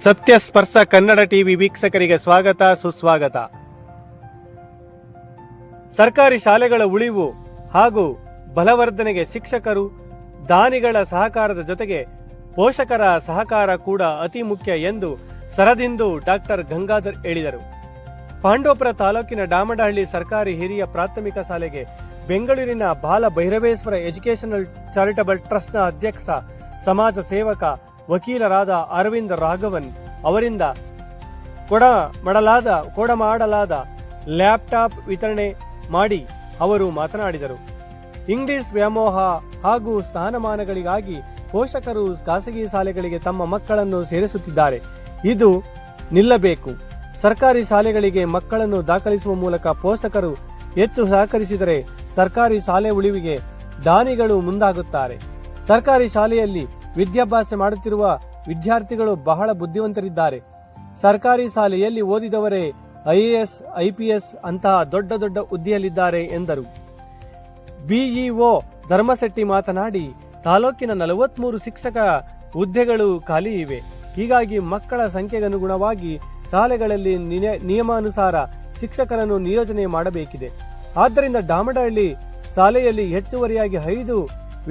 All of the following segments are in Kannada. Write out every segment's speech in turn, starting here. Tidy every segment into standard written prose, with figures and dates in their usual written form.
ಸತ್ಯ ಸ್ಪರ್ಶ ಕನ್ನಡ ಟಿವಿ ವೀಕ್ಷಕರಿಗೆ ಸ್ವಾಗತ ಸುಸ್ವಾಗತ. ಸರ್ಕಾರಿ ಶಾಲೆಗಳ ಉಳಿವು ಹಾಗೂ ಬಲವರ್ಧನೆಗೆ ಶಿಕ್ಷಕರು, ದಾನಿಗಳ ಸಹಕಾರದ ಜೊತೆಗೆ ಪೋಷಕರ ಸಹಕಾರ ಕೂಡ ಅತಿ ಮುಖ್ಯ ಎಂದು ಸರದಿಂದು ಡಾಕ್ಟರ್ ಗಂಗಾಧರ್ ಹೇಳಿದರು. ಪಾಂಡವಪುರ ತಾಲೂಕಿನ ಡಾಮಡಹಳ್ಳಿ ಸರ್ಕಾರಿ ಹಿರಿಯ ಪ್ರಾಥಮಿಕ ಶಾಲೆಗೆ ಬೆಂಗಳೂರಿನ ಬಾಲ ಭೈರವೇಶ್ವರ ಎಜುಕೇಷನಲ್ ಚಾರಿಟಬಲ್ ಟ್ರಸ್ಟ್ನ ಅಧ್ಯಕ್ಷ, ಸಮಾಜ ಸೇವಕ, ವಕೀಲರಾದ ಅರವಿಂದ್ ರಾಘವನ್ ಅವರಿಂದ ಕೊಡಮಾಡಲಾದ ಲ್ಯಾಪ್ಟಾಪ್ ವಿತರಣೆ ಮಾಡಿ ಅವರು ಮಾತನಾಡಿದರು. ಇಂಗ್ಲಿಷ್ ವ್ಯಾಮೋಹ ಹಾಗೂ ಸ್ಥಾನಮಾನಗಳಿಗಾಗಿ ಪೋಷಕರು ಖಾಸಗಿ ಶಾಲೆಗಳಿಗೆ ತಮ್ಮ ಮಕ್ಕಳನ್ನು ಸೇರಿಸುತ್ತಿದ್ದಾರೆ. ಇದು ನಿಲ್ಲಬೇಕು. ಸರ್ಕಾರಿ ಶಾಲೆಗಳಿಗೆ ಮಕ್ಕಳನ್ನು ದಾಖಲಿಸುವ ಮೂಲಕ ಪೋಷಕರು ಹೆಚ್ಚು ಸಹಕರಿಸಿದರೆ ಸರ್ಕಾರಿ ಶಾಲೆ ಉಳಿವಿಗೆ ದಾನಿಗಳು ಮುಂದಾಗುತ್ತಾರೆ. ಸರ್ಕಾರಿ ಶಾಲೆಯಲ್ಲಿ ವಿದ್ಯಾಭ್ಯಾಸ ಮಾಡುತ್ತಿರುವ ವಿದ್ಯಾರ್ಥಿಗಳು ಬಹಳ ಬುದ್ಧಿವಂತರಿದ್ದಾರೆ. ಸರ್ಕಾರಿ ಶಾಲೆಯಲ್ಲಿ ಓದಿದವರೇ IAS, IPS ಅಂತಹ ದೊಡ್ಡ ದೊಡ್ಡ ಹುದ್ದೆಯಲ್ಲಿದ್ದಾರೆ ಎಂದರು. BEO ಧರ್ಮಶೆಟ್ಟಿ ಮಾತನಾಡಿ, ತಾಲೂಕಿನ 43 ಶಿಕ್ಷಕ ಹುದ್ದೆಗಳು ಖಾಲಿ ಇವೆ. ಹೀಗಾಗಿ ಮಕ್ಕಳ ಸಂಖ್ಯೆಗನುಗುಣವಾಗಿ ಶಾಲೆಗಳಲ್ಲಿ ನಿಯಮಾನುಸಾರ ಶಿಕ್ಷಕರನ್ನು ನಿಯೋಜನೆ ಮಾಡಬೇಕಿದೆ. ಆದ್ದರಿಂದ ಡಾಮಡಹಳ್ಳಿ ಶಾಲೆಯಲ್ಲಿ ಹೆಚ್ಚುವರಿಯಾಗಿ 5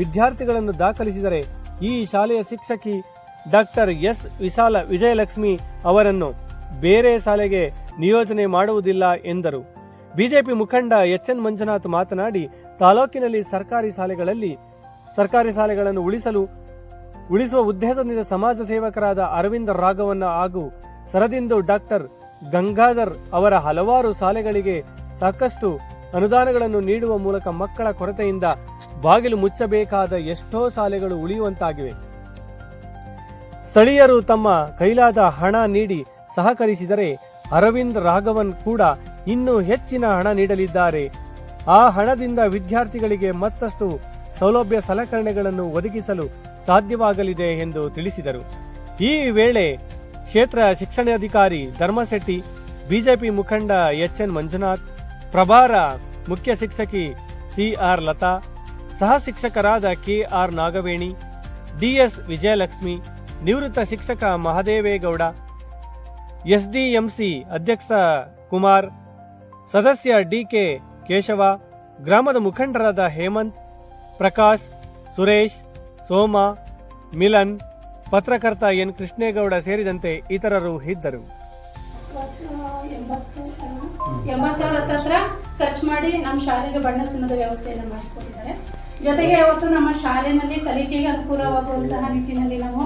ವಿದ್ಯಾರ್ಥಿಗಳನ್ನು ದಾಖಲಿಸಿದರೆ ಈ ಶಾಲೆಯ ಶಿಕ್ಷಕಿ ಡಾಕ್ಟರ್ S ವಿಜಯಲಕ್ಷ್ಮಿ ಅವರನ್ನು ಬೇರೆ ಶಾಲೆಗೆ ನಿಯೋಜನೆ ಮಾಡುವುದಿಲ್ಲ ಎಂದರು. ಬಿಜೆಪಿ ಮುಖಂಡ HN ಮಂಜುನಾಥ್ ಮಾತನಾಡಿ, ತಾಲೂಕಿನಲ್ಲಿ ಸರ್ಕಾರಿ ಶಾಲೆಗಳನ್ನು ಉಳಿಸುವ ಉದ್ದೇಶದಿಂದ ಸಮಾಜ ಸೇವಕರಾದ ಅರವಿಂದ್ ರಾಘವನ್ ಹಾಗೂ ಸರದಿಂದು ಡಾಕ್ಟರ್ ಗಂಗಾಧರ್ ಅವರ ಹಲವಾರು ಶಾಲೆಗಳಿಗೆ ಸಾಕಷ್ಟು ಅನುದಾನಗಳನ್ನು ನೀಡುವ ಮೂಲಕ ಮಕ್ಕಳ ಕೊರತೆಯಿಂದ ಬಾಗಿಲು ಮುಚ್ಚಬೇಕಾದ ಎಷ್ಟೋ ಶಾಲೆಗಳು ಉಳಿಯುವಂತಾಗಿವೆ. ಸ್ಥಳೀಯರು ತಮ್ಮ ಕೈಲಾದ ಹಣ ನೀಡಿ ಸಹಕರಿಸಿದರೆ ಅರವಿಂದ್ ರಾಘವನ್ ಕೂಡ ಇನ್ನೂ ಹೆಚ್ಚಿನ ಹಣ ನೀಡಲಿದ್ದಾರೆ. ಆ ಹಣದಿಂದ ವಿದ್ಯಾರ್ಥಿಗಳಿಗೆ ಮತ್ತಷ್ಟು ಸೌಲಭ್ಯ ಸಲಕರಣೆಗಳನ್ನು ಒದಗಿಸಲು ಸಾಧ್ಯವಾಗಲಿದೆ ಎಂದು ತಿಳಿಸಿದರು. ಈ ವೇಳೆ ಕ್ಷೇತ್ರ ಶಿಕ್ಷಣಾಧಿಕಾರಿ ಧರ್ಮಶೆಟ್ಟಿ, ಬಿಜೆಪಿ ಮುಖಂಡ HN ಮಂಜುನಾಥ್, ಪ್ರಭಾರ ಮುಖ್ಯ ಶಿಕ್ಷಕಿ CR ಲತಾ, ಸಹ ಶಿಕ್ಷಕರಾದ KR ನಾಗವೇಣಿ, DS ವಿಜಯಲಕ್ಷ್ಮಿ, ನಿವೃತ್ತ ಶಿಕ್ಷಕ ಮಹದೇವೇಗೌಡ, SDMC ಅಧ್ಯಕ್ಷ ಕುಮಾರ್, ಸದಸ್ಯ DK ಕೇಶವ, ಗ್ರಾಮದ ಮುಖಂಡರಾದ ಹೇಮಂತ್, ಪ್ರಕಾಶ್, ಸುರೇಶ್, ಸೋಮ, ಮಿಲನ್, ಪತ್ರಕರ್ತ N ಕೃಷ್ಣೇಗೌಡ ಸೇರಿದಂತೆ ಇತರರು ಇದ್ದರು. 80,000 ಹತ್ರ ಖರ್ಚು ಮಾಡಿ ನಮ್ಮ ಶಾಲೆಗೆ ಬಣ್ಣ ಸುಣ್ಣದ ವ್ಯವಸ್ಥೆಯನ್ನು ಮಾಡಿಸ್ಕೊಟ್ಟಿದ್ದಾರೆ. ಜೊತೆಗೆ ಅವತ್ತು ನಮ್ಮ ಶಾಲೆಯಲ್ಲಿ ಕಲಿಕೆಗೆ ಅನುಕೂಲವಾಗುವಂತಹ ನಿಟ್ಟಿನಲ್ಲಿ ನಾವು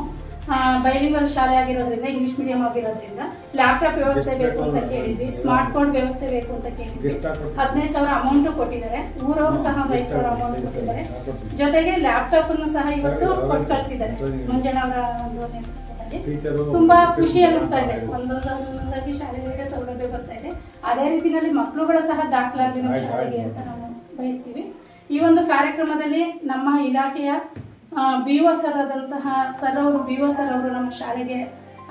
ಬೈಲಿಂಗಲ್ ಶಾಲೆ ಆಗಿರೋದ್ರಿಂದ, ಇಂಗ್ಲಿಷ್ ಮೀಡಿಯಂ ಆಗಿರೋದ್ರಿಂದ ಲ್ಯಾಪ್ಟಾಪ್ ವ್ಯವಸ್ಥೆ ಬೇಕು ಅಂತ ಕೇಳಿದ್ವಿ, ಸ್ಮಾರ್ಟ್ ಬೋರ್ಡ್ ವ್ಯವಸ್ಥೆ ಬೇಕು ಅಂತ ಕೇಳಿದ್ವಿ. 15,000 ಅಮೌಂಟ್ ಕೊಟ್ಟಿದ್ದಾರೆ. ಊರವರು ಸಹ 5,000 ಅಮೌಂಟ್ ಕೊಟ್ಟಿದ್ದಾರೆ. ಜೊತೆಗೆ ಲ್ಯಾಪ್ಟಾಪ್ ಅನ್ನು ಸಹ ಇವತ್ತು ಕೊಟ್ಟು ಕಳಿಸಿದ್ದಾರೆ ಮಂಜಣ್ಣ ಅವರ ಒಂದು ನೇತೃತ್ವದಲ್ಲಿ. ತುಂಬಾ ಖುಷಿ ಅನಿಸ್ತಾ ಇದೆ. ಒಂದೊಂದಾಗಿ ಶಾಲೆಗಳಿಗೆ ಸೌಲಭ್ಯ ಬರ್ತಾ ಇದೆ. ಅದೇ ರೀತಿಯಲ್ಲಿ ಮಕ್ಕಳುಗಳ ಸಹ ದಾಖಲಾಗಲಿ ನಮ್ಮ ಶಾಲೆಗೆ ಅಂತ ನಾವು ಬಯಸ್ತೀವಿ. ಈ ಒಂದು ಕಾರ್ಯಕ್ರಮದಲ್ಲಿ ನಮ್ಮ ಇಲಾಖೆಯ BO ಸರ್ ಆದಂತಹ BO ಸರ್ ಅವರು ನಮ್ಮ ಶಾಲೆಗೆ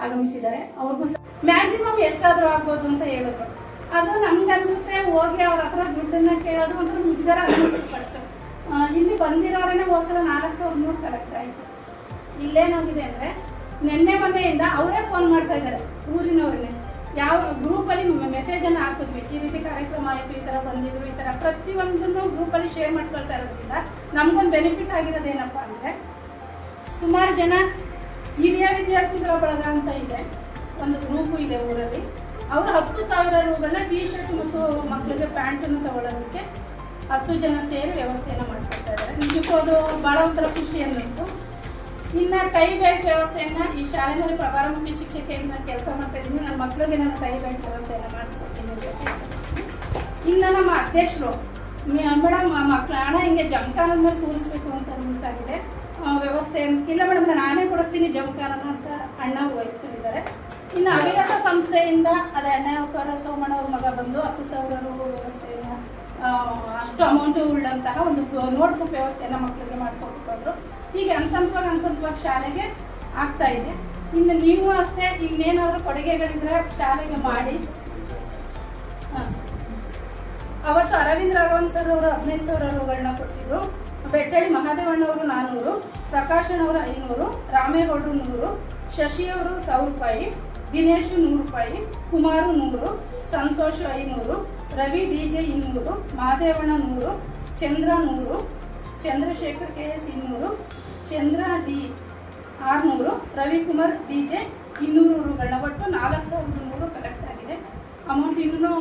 ಆಗಮಿಸಿದ್ದಾರೆ. ಅವ್ರಿಗೂ ಮ್ಯಾಕ್ಸಿಮಮ್ ಎಷ್ಟಾದ್ರೂ ಆಗ್ಬೋದು ಅಂತ ಹೇಳಿದ್ರು. ಅದು ನಮ್ಗೆ ಅನಿಸುತ್ತೆ, ಹೋಗಿ ಅವ್ರ ಹತ್ರ ದುಡ್ಡನ್ನ ಕೇಳೋದು ಒಂದು ಮುಜುಗರ ಅನಿಸುತ್ತೆ. ಫಸ್ಟ್ ಇಲ್ಲಿ ಬಂದಿರೋರೇನೆ ಹೋಸಲ 4,300 ಕಲೆಕ್ಟ್ ಆಯ್ತು. ಇಲ್ಲೇನಾಗಿದೆ ಅಂದ್ರೆ, ನಿನ್ನೆ ಮೊನ್ನೆಯಿಂದ ಅವರೇ ಫೋನ್ ಮಾಡ್ತಾ ಇದ್ದಾರೆ, ಊರಿನವ್ರನ್ನೇ. ಯಾವ ಗ್ರೂಪಲ್ಲಿ ಮೆಸೇಜ್ ಅನ್ನು ಹಾಕಿದ್ವಿ, ಈ ರೀತಿ ಕಾರ್ಯಕ್ರಮ ಆಯಿತು, ಈ ಥರ ಬಂದಿದ್ರು, ಈ ಥರ ಪ್ರತಿಯೊಂದನ್ನು ಗ್ರೂಪಲ್ಲಿ ಶೇರ್ ಮಾಡ್ಕೊಳ್ತಾ ಇರೋದ್ರಿಂದ ನಮ್ಗೊಂದು ಬೆನಿಫಿಟ್ ಆಗಿರೋದೇನಪ್ಪ ಅಂದರೆ, ಸುಮಾರು ಜನ ಹಿರಿಯ ವಿದ್ಯಾರ್ಥಿಗಳ ಬಳಗ ಅಂತ ಇದೆ, ಒಂದು ಗ್ರೂಪು ಇದೆ ಊರಲ್ಲಿ. ಅವರು 10,000 ರೂಗಳನ್ನ T-ಶರ್ಟ್ ಮತ್ತು ಮಕ್ಕಳಿಗೆ ಪ್ಯಾಂಟನ್ನು ತಗೊಳ್ಳೋದಕ್ಕೆ 10 ಜನ ಸೇರಿ ವ್ಯವಸ್ಥೆಯನ್ನು ಮಾಡ್ಕೊಳ್ತಾ ಇದ್ದಾರೆ. ನಿಜಕ್ಕೂ ಅದು ಭಾಳ ಒಂಥರ ಖುಷಿ ಅನ್ನಿಸ್ತು. ಇನ್ನು ಟೈ ಬೆಲ್ಟ್ ವ್ಯವಸ್ಥೆಯನ್ನು ಈ ಶಾಲೆಯಲ್ಲಿ ಪ್ರಭಾರ ಮುಖ್ಯ ಶಿಕ್ಷಕಿಯಿಂದ ಕೆಲಸ ಮಾಡ್ತಾ ಇದ್ದೀನಿ. ನನ್ನ ಮಕ್ಕಳಿಗೆ ನಾನು ಟೈ ಬೆಲ್ಟ್ ವ್ಯವಸ್ಥೆಯನ್ನು ಮಾಡಿಸ್ಕೊಡ್ತೀನಿ. ಇನ್ನು ನಮ್ಮ ಅಧ್ಯಕ್ಷರು ಮೇಡಮ್, ಮಕ್ಕಳ ಹಣ ಹಿಂಗೆ ಜಮಖಾನದ ಮೇಲೆ ಕೂರಿಸ್ಬೇಕು ಅಂತ ರೂಲ್ಸ್ ಆಗಿದೆ. ವ್ಯವಸ್ಥೆ ಇಲ್ಲ ಮೇಡಮ್, ನಾನೇ ಕೊಡಿಸ್ತೀನಿ ಜಮಖಾನನ ಅಂತ ಅಣ್ಣವ್ರು ವಹಿಸ್ಕೊಂಡಿದ್ದಾರೆ. ಇನ್ನು ಅವಿರತ ಸಂಸ್ಥೆಯಿಂದ ಅದೇ ಅಣ್ಣಪ್ಪರ ಸೋಮಣ್ಣ ಅವ್ರ ಮಗ ಬಂದು 10,000 ರೂ ವ್ಯವಸ್ಥೆಯನ್ನು, ಅಷ್ಟು ಅಮೌಂಟು ಉಳ್ಳಂತಹ ಒಂದು ನೋಟ್ಬುಕ್ ವ್ಯವಸ್ಥೆಯನ್ನು ಮಕ್ಕಳಿಗೆ ಮಾಡಿಕೊಟ್ರು. ಹೀಗೆ ಹಂತವಾಗಿ ಶಾಲೆಗೆ ಆಗ್ತಾ ಇದೆ. ಇನ್ನು ನೀವು ಅಷ್ಟೇ ಇನ್ನೇನಾದರೂ ಕೊಡುಗೆಗಳಿದ್ರೆ ಶಾಲೆಗೆ ಮಾಡಿ. ಅವತ್ತು ಅರವಿಂದ್ ರಾಘವನ್ ಸರ್ ಅವರು 15,000 ರೂಗಳನ್ನ ಕೊಟ್ಟಿದ್ರು. ಬೆಟ್ಟಳ್ಳಿ ಮಹಾದೇವಣ್ಣವರು 400, ಪ್ರಕಾಶನವರು 500, ರಾಮೇಗೌಡರು 100, ಶಶಿ ಅವರು 1000 ರೂಪಾಯಿ, ದಿನೇಶ್ 100 ರೂಪಾಯಿ, ಕುಮಾರು 100, ಸಂತೋಷ್ 500, ರವಿ DJ 200, ಮಾದೇವಣ್ಣ 100, ಚಂದ್ರ 100, ಚಂದ್ರಶೇಖರ್ KS 200, ಚಂದ್ರ D 600, ರವಿಕುಮಾರ್ DJ 200 ರೂಗಳನ್ನ ಒಟ್ಟು 4100 ಕಲೆಕ್ಟ್ ಆಗಿದೆ. ಅಮೌಂಟ್ ಇನ್ನೂ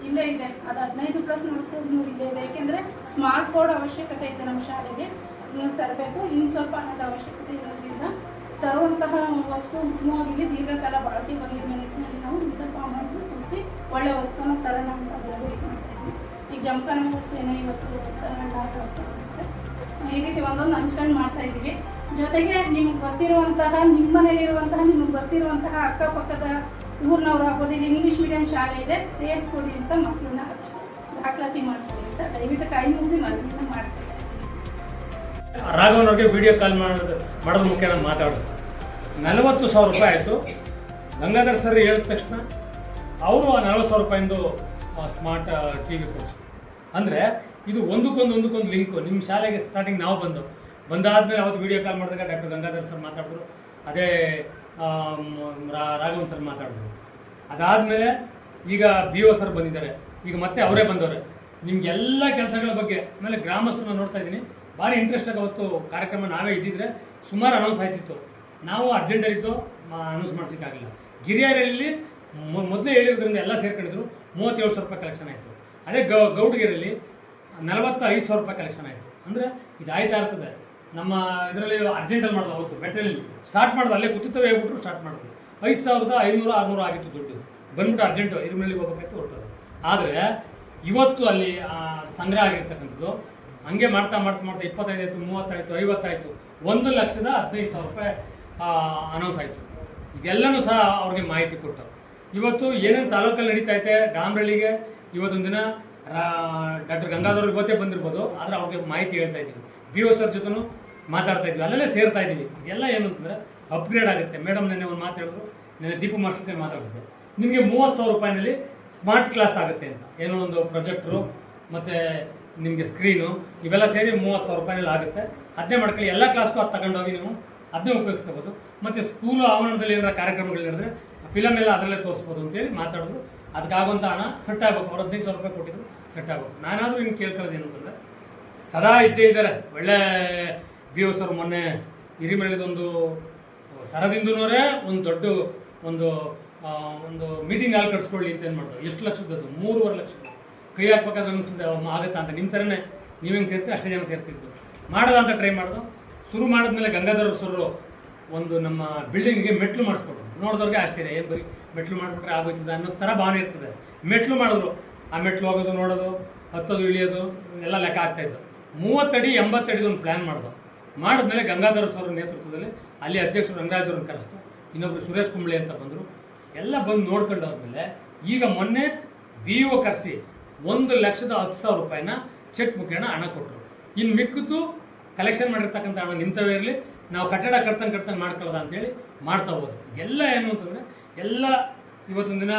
ಇಲ್ಲೇ ಇದೆ, ಅದು 15 ಪ್ಲಸ್ 4100 ಇಲ್ಲೇ ಇದೆ. ಏಕೆಂದರೆ ಸ್ಮಾರ್ಟ್ ಬೋರ್ಡ್ ಅವಶ್ಯಕತೆ ಇದೆ ನಮ್ಮ ಶಾಲೆಗೆ, ಇನ್ನೂ ತರಬೇಕು. ಇನ್ನು ಸ್ವಲ್ಪ ಹಣದ ಅವಶ್ಯಕತೆ ಇರೋದ್ರಿಂದ ತರುವಂತಹ ವಸ್ತು ಉತ್ತಮವಾಗಿ ದೀರ್ಘಕಾಲ ಬಳಕೆ ಬರಲಿ ಅನ್ನೋ ನಿಟ್ಟಿನಲ್ಲಿ ನಾವು ಇನ್ನು ಸ್ವಲ್ಪ ಅಮೌಂಟ್ ಕೊಡಿಸಿ ಒಳ್ಳೆ ವಸ್ತುವನ್ನು ತರೋಣ ಅಂತ ಅದೆಲ್ಲ ಬೇಡಿಕೆ ಮಾಡ್ತಾ ಇದ್ವಿ. ಈಗ ಜಮಖಾನೆ ವಸ್ತು ಏನೋ ಇವತ್ತು ಸಣ್ಣ ವಸ್ತು ಬರುತ್ತೆ, ಈ ರೀತಿ ಒಂದೊಂದು ಹಂಚ್ಕೊಂಡು ಮಾಡ್ತಾ ಇದ್ದೀವಿ. ಜೊತೆಗೆ ನಿಮ್ಗೆ ಗೊತ್ತಿರುವಂತಹ ನಿಮ್ಮ ಮನೇಲಿರುವಂತಹ ನಿಮ್ಗೆ ಗೊತ್ತಿರುವಂತಹ ಅಕ್ಕಪಕ್ಕದ ಊರಿನವ್ರು ಆಗ್ಬೋದು, ಇಲ್ಲಿ ಇಂಗ್ಲೀಷ್ ಮೀಡಿಯಂ ಶಾಲೆ ಇದೆ, ಸೇರಿಸ್ಕೊಡಿ ಅಂತ ಮಕ್ಕಳನ್ನ ದಾಖಲಾತಿ ಮಾಡ್ತೀವಿ ಅಂತ ದಯವಿಟ್ಟು ಕೈ ಮುಗಿದು ಮನವಿಯನ್ನು ಮಾಡ್ತಿದ್ದಾರೆ. ರಾಘವನ್ ಅವ್ರಿಗೆ ವಿಡಿಯೋ ಕಾಲ್ ಮಾಡೋದು ಮುಖ್ಯ ನಾನು ಮಾತಾಡಿಸ್ತಾರೆ. 40,000 ರೂಪಾಯಿ ಆಯಿತು. ಗಂಗಾಧರ್ ಸರ್ ಹೇಳಿದ ತಕ್ಷಣ ಅವರು ಆ 40,000 ರೂಪಾಯಿಂದು ಸ್ಮಾರ್ಟ್ TV ಕೊಡಿಸ್ರು. ಅಂದರೆ ಇದು ಒಂದಕ್ಕೊಂದು ಲಿಂಕು. ನಿಮ್ಮ ಶಾಲೆಗೆ ಸ್ಟಾರ್ಟಿಂಗ್ ನಾವು ಬಂದಾದ್ಮೇಲೆ ಅವತ್ತು ವಿಡಿಯೋ ಕಾಲ್ ಮಾಡಿದಾಗ ಡಾಕ್ಟರ್ ಗಂಗಾಧರ್ ಸರ್ ಮಾತಾಡಿದ್ರು, ಅದೇ ರಾಘವನ್ ಸರ್ ಮಾತಾಡಿದ್ರು. ಅದಾದಮೇಲೆ ಈಗ BO ಸರ್ ಬಂದಿದ್ದಾರೆ, ಈಗ ಮತ್ತೆ ಅವರೇ ಬಂದವ್ರೆ. ನಿಮಗೆಲ್ಲ ಕೆಲಸಗಳ ಬಗ್ಗೆ ಆಮೇಲೆ ಗ್ರಾಮಸ್ಥರನ್ನ ನೋಡ್ತಾ ಇದ್ದೀನಿ, ಭಾರಿ ಇಂಟ್ರೆಸ್ಟಾಗಿ ಅವತ್ತು ಕಾರ್ಯಕ್ರಮ ನಾವೇ ಇದ್ದಿದ್ರೆ ಸುಮಾರು ಅನೌನ್ಸ್ ಆಯ್ತಿತ್ತು. ನಾವು ಅರ್ಜೆಂಟಲ್ಲಿತ್ತು, ಅನೌನ್ಸ್ ಮಾಡಿಸೋಕ್ಕಾಗಲಿಲ್ಲ. ಗಿರಿಯಾರಲ್ಲಿ ಮೊದಲೇ ಹೇಳಿರೋದ್ರಿಂದ ಎಲ್ಲ ಸೇರ್ಕೊಂಡಿದ್ರು. 37,000 ರೂಪಾಯಿ ಕಲೆಕ್ಷನ್ ಆಯಿತು. ಅದೇ ಗೌಡಗಿರಿಯಲ್ಲಿ 45,000 ರೂಪಾಯಿ ಕಲೆಕ್ಷನ್ ಆಯಿತು. ಅಂದರೆ ಇದು ಆಯ್ತಾ ಇರ್ತದೆ. ನಮ್ಮ ಇದರಲ್ಲಿ ಅರ್ಜೆಂಟಲ್ಲಿ ಮಾಡೋದು, ಅವತ್ತು ಬೆಟ್ಟಲ್ಲಿ ಸ್ಟಾರ್ಟ್ ಮಾಡೋದು, ಅಲ್ಲೇ ಕೂತಿತ್ತವೆ ಹೇಳ್ಬಿಟ್ರು ಸ್ಟಾರ್ಟ್ ಮಾಡೋದು. 5,500 600 ಆಗಿತ್ತು ದುಡ್ಡು. ಬಂದ್ಬಿಟ್ಟು ಅರ್ಜೆಂಟು ಇದ್ರಲ್ಲಿ ಹೋಗ್ಬೇಕಾಯ್ತು ಹೊರಟೋದು. ಆದರೆ ಇವತ್ತು ಅಲ್ಲಿ ಸಂಗ್ರಹ ಆಗಿರ್ತಕ್ಕಂಥದ್ದು ಹಂಗೆ ಮಾಡ್ತಾ 25 ಆಯಿತು, 30 ಆಯಿತು, 50 ಆಯಿತು, 1,15,000 ರೂಪಾಯಿ ಅನೌನ್ಸ್ ಆಯಿತು. ಇದೆಲ್ಲನೂ ಸಹ ಅವ್ರಿಗೆ ಮಾಹಿತಿ ಕೊಟ್ಟು ಇವತ್ತು ಏನೇನು ತಾಲೂಕಲ್ಲಿ ನಡೀತಾ ಐತೆ. ಡಾಮ್ರಳ್ಳಿಗೆ ಇವತ್ತೊಂದು ದಿನ ಡಾಕ್ಟರ್ ಗಂಗಾಧರ್ ಇವತ್ತೇ ಬಂದಿರ್ಬೋದು, ಆದರೆ ಅವ್ರಿಗೆ ಮಾಹಿತಿ ಹೇಳ್ತಾ ಇದ್ದೀವಿ. BO ಸರ್ ಜೊತೆನೂ ಮಾತಾಡ್ತಾ ಇದ್ವಿ, ಅಲ್ಲಲ್ಲೇ ಸೇರ್ತಾ ಇದ್ದೀವಿ. ಇದೆಲ್ಲ ಏನು ಅಂತಂದರೆ ಅಪ್ಗ್ರೇಡ್ ಆಗುತ್ತೆ. ಮೇಡಮ್ ನೆನ್ನೆ ಒಂದು ಮಾತು ಹೇಳಿದ್ರು, ನೆನ್ನೆ ದೀಪು ಮಾಸ್ಟರ್ ಮಾತಾಡಿಸಿದೆ, ನಿಮಗೆ 30,000 ರೂಪಾಯಿನಲ್ಲಿ ಸ್ಮಾರ್ಟ್ ಕ್ಲಾಸ್ ಆಗುತ್ತೆ ಅಂತ. ಏನೋ ಒಂದು ಪ್ರೊಜೆಕ್ಟ್ರು ಮತ್ತು ನಿಮಗೆ ಸ್ಕ್ರೀನು ಇವೆಲ್ಲ ಸೇರಿ 30,000 ರೂಪಾಯಿನಲ್ಲಿ ಆಗುತ್ತೆ. ಅದನ್ನೇ ಮಾಡ್ಕೊಳ್ಳಿ. ಎಲ್ಲ ಕ್ಲಾಸ್ಗೂ ಅದು ತಗೊಂಡೋಗಿ ನೀವು ಅದನ್ನೇ ಉಪಯೋಗಿಸ್ಕೋಬೋದು. ಮತ್ತು ಸ್ಕೂಲು ಆವರಣದಲ್ಲಿ ಏನಾರ ಕಾರ್ಯಕ್ರಮಗಳು ನಡೆದ್ರೆ ಫಿಲಮ್ ಎಲ್ಲ ಅದರಲ್ಲೇ ತೋರಿಸ್ಬೋದು ಅಂತೇಳಿ ಮಾತಾಡಿದ್ರು. ಅದಕ್ಕಾಗುವಂಥ ಹಣ ಸೆಟ್ ಆಗಬೇಕು. ಅವ್ರು 15,000 ರೂಪಾಯಿ ಕೊಟ್ಟಿದ್ರು, ಸೆಟ್ ಆಗಬೇಕು. ನಾನಾದರೂ ಇನ್ನು ಕೇಳ್ಕೊಳ್ಳೋದು ಏನು ಅಂತಂದರೆ, ಸದಾ ಇದ್ದೇ ಇದ್ದಾರೆ ಒಳ್ಳೆ BO ಸರ್. ಮೊನ್ನೆ ಹಿರಿಮಳೆದೊಂದು ಸರದಿಂದನವರೇ ಒಂದು ದೊಡ್ಡ ಒಂದು ಮೀಟಿಂಗ್ ಹಾಲ್ ಕಟ್ಸ್ಕೊಳ್ಳಿ ಅಂತ ಏನು ಮಾಡೋದು. ಎಷ್ಟು ಲಕ್ಷದ್ದು? 3.5 ಲಕ್ಷ. ಕೈ ಹಾಕ್ಬೇಕಾದ್ರೆ ಅನಿಸ್ತದೆ ಆಗುತ್ತಾ ಅಂತ. ನಿಮ್ಮ ಥರನೇ ನೀವು ಹೆಂಗೆ ಸೇರ್ತೀವಿ ಅಷ್ಟೇ ಜನ ಸೇರ್ತಿದ್ದು. ಮಾಡೋದ ಅಂತ ಟ್ರೈ ಮಾಡೋದು. ಶುರು ಮಾಡಿದ್ಮೇಲೆ ಗಂಗಾಧರ್ ಸರ್ ಒಂದು ನಮ್ಮ ಬಿಲ್ಡಿಂಗಿಗೆ ಮೆಟ್ಲು ಮಾಡಿಸ್ಕೊಟ್ರು. ನೋಡಿದವ್ರಿಗೆ ಆಶ್ಚರ್ಯ, ಏನು ಬರೀ ಮೆಟ್ಲು ಮಾಡಿಬಿಟ್ರೆ ಆಗೋಯ್ತದೆ ಅನ್ನೋ ಥರ ಭಾವನೆ ಇರ್ತದೆ. ಮೆಟ್ಲು ಮಾಡಿದ್ರು. ಆ ಮೆಟ್ಲು ಹೋಗೋದು, ನೋಡೋದು, ಹತ್ತೋದು, ಇಳಿಯೋದು ಎಲ್ಲ ಲೆಕ್ಕ ಆಗ್ತಾಯಿತ್ತು. 30 ಅಡಿ 80 ಅಡಿದು ಒಂದು ಪ್ಲ್ಯಾನ್ ಮಾಡೋದು. ಮಾಡಿದ್ಮೇಲೆ ಗಂಗಾಧರ್ ಸರ್ ನೇತೃತ್ವದಲ್ಲಿ ಅಲ್ಲಿ ಅಧ್ಯಕ್ಷರು ರಂಗರಾಜ್ ಅವ್ರನ್ನ ಕರೆಸ್ತು. ಇನ್ನೊಬ್ರು ಸುರೇಶ್ ಕುಂಬ್ಳೆ ಅಂತ ಬಂದರು. ಎಲ್ಲ ಬಂದು ನೋಡ್ಕೊಂಡು ಹೋದ್ಮೇಲೆ ಈಗ ಮೊನ್ನೆ BO ಕರೆಸಿ 1,10,000 ರೂಪಾಯಿನ ಚೆಕ್ ಮುಖೇನ ಹಣ ಕೊಟ್ಟರು. ಇನ್ನು ಮಿಕ್ಕಿದ್ದು ಕಲೆಕ್ಷನ್ ಮಾಡಿರ್ತಕ್ಕಂಥ ಹಣ ನಿಂತವೇ ಇರಲಿ, ನಾವು ಕಟ್ಟಡ ಕಟ್ತಂಗೆ ಮಾಡ್ಕೊಳ್ಳೋದ ಅಂತೇಳಿ ಮಾಡ್ತಾ ಹೋದು. ಎಲ್ಲ ಏನು ಅಂತಂದರೆ ಎಲ್ಲ ಇವತ್ತೊಂದು ದಿನ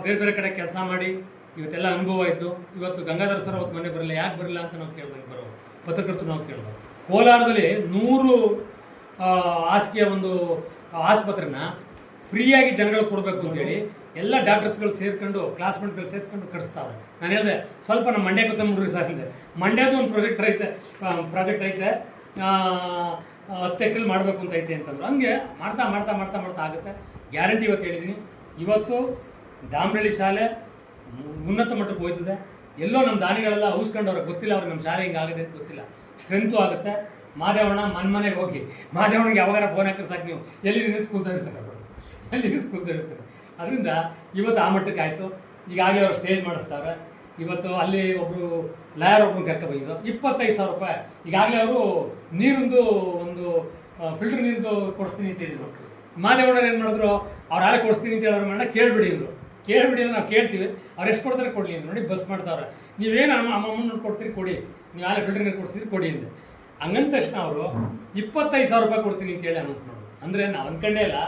ಬೇರೆ ಬೇರೆ ಕಡೆ ಕೆಲಸ ಮಾಡಿ ಇವತ್ತೆಲ್ಲ ಅನುಭವ ಇದ್ದು ಇವತ್ತು ಗಂಗಾಧರ್ ಸರ್ ಅವತ್ತು ಮನೆ ಬರಲಿಲ್ಲ. ಯಾಕೆ ಬರಲಿಲ್ಲ ಅಂತ ನಾವು ಕೇಳ್ಬೇಕು, ಬರೋ ಪತ್ರಕರ್ತರು ನಾವು ಕೇಳ್ಬೋದು. ಕೋಲಾರದಲ್ಲಿ 100 ಹಾಸಿಗೆಯ ಒಂದು ಆಸ್ಪತ್ರೆನ ಫ್ರೀಯಾಗಿ ಜನಗಳಿಗೆ ಕೊಡಬೇಕು ಅಂತೇಳಿ ಎಲ್ಲ ಡಾಕ್ಟರ್ಸ್ಗಳು ಸೇರ್ಕೊಂಡು ಕ್ಲಾಸ್ಮೇಟ್ಗಳು ಸೇರಿಸ್ಕೊಂಡು ಕಟ್ಸ್ತಾವೆ. ನಾನು ಹೇಳಿದೆ ಸ್ವಲ್ಪ ನಮ್ಮ ಮಂಡ್ಯ ಕೊತ್ತಂಬರಿ ಸರ್ ಹಿಂದೆ ಮಂಡ್ಯದ ಒಂದು ಪ್ರಾಜೆಕ್ಟ್ ಐತೆ 10 ಎಕರೆಲಿ ಮಾಡಬೇಕು ಅಂತ ಐತೆ ಅಂತಂದ್ರು. ಹಂಗೆ ಮಾಡ್ತಾ ಮಾಡ್ತಾ ಮಾಡ್ತಾ ಮಾಡ್ತಾ ಆಗುತ್ತೆ. ಗ್ಯಾರಂಟಿ ಇವತ್ತು ಹೇಳಿದ್ದೀನಿ. ಇವತ್ತು ಡಾಮ್ರಳ್ಳಿ ಶಾಲೆ ಉನ್ನತ ಮಟ್ಟಕ್ಕೆ ಹೋಯ್ತದೆ. ಎಲ್ಲೋ ನಮ್ಮ ದಾನಿಗಳೆಲ್ಲ ಔಸ್ಕೊಂಡು ಅವ್ರಿಗೆ ಗೊತ್ತಿಲ್ಲ, ಅವ್ರಿಗೆ ನಮ್ಮ ಶಾಲೆ ಹಿಂಗಾಗಿದೆ ಅಂತ ಗೊತ್ತಿಲ್ಲ. ಸ್ಟ್ರೆಂತು ಆಗುತ್ತೆ. ಮಾದೇವಣ್ಣ ಮನೆಗೆ ಹೋಗಿ ಮಾದೇವಣ್ಣಗೆ ಯಾವಾಗಾರ ಫೋನ್ ಹಾಕಿದ್ರೆ ಸಾಕು, ನೀವು ಎಲ್ಲಿದ್ದೀನಿ ಸ್ಕೂಲ್ದಾಗ ಇರ್ತಾರೆ, ಎಲ್ಲಿದ್ದೀನಿ ಸ್ಕೂಲ್ದಾಗ ಇರ್ತಾರೆ. ಅದರಿಂದ ಇವತ್ತು ಆ ಮಟ್ಟಕ್ಕೆ ಆಯಿತು. ಈಗಾಗಲೇ ಅವ್ರು ಸ್ಟೇಜ್ ಮಾಡಿಸ್ತಾರೆ. ಇವತ್ತು ಅಲ್ಲಿ ಒಬ್ಬರು ಲಾಯರ್ ಒಬ್ಬರು ಕರ್ಕೊಬಂದಿದ್ದು 25,000 ರೂಪಾಯಿ. ಈಗಾಗಲೇ ಅವರು ನೀರಿಂದು ಒಂದು ಫಿಲ್ಟರ್ ನೀರಿಂದು ಕೊಡಿಸ್ತೀನಿ ಅಂತ ಹೇಳಿದ್ರು. ಮಾದೇವಣ್ಣರು ಏನು ಮಾಡಿದ್ರು, ಅವ್ರು ಯಾರೇ ಕೊಡಿಸ್ತೀನಿ ಅಂತ ಹೇಳೋರು ಮಾಡ ಕೇಳಿಬಿಡಿ ಅಂದರು. ಕೇಳಿಬಿಡಿ ಅಂದ್ರೆ ನಾವು ಕೇಳ್ತೀವಿ, ಅವ್ರು ಎಷ್ಟು ಕೊಡ್ತಾರೆ ಕೊಡಲಿ ಅಂತ. ನೋಡಿ ಬಸ್ ಮಾಡ್ತಾವ್ರೆ, ನೀವೇನು ಅಮ್ಮನ ಕೊಡ್ತೀರಿ ಕೊಡಿ, ನೀವು ಯಾರೇ ಫಿಲ್ಟರ್ ನೀರು ಕೊಡಿಸ್ತೀರಿ ಕೊಡಿ ಅಂದೆ. ಹಂಗಂದ ತಕ್ಷಣ ಅವರು 25,000 ರೂಪಾಯಿ ಕೊಡ್ತೀನಿ ಅಂತೇಳಿ ಅನೌನ್ಸ್ ಮಾಡೋದು. ಅಂದರೆ ನಾವು ಅಂದ್ಕೊಂಡೇ ಇಲ್ಲ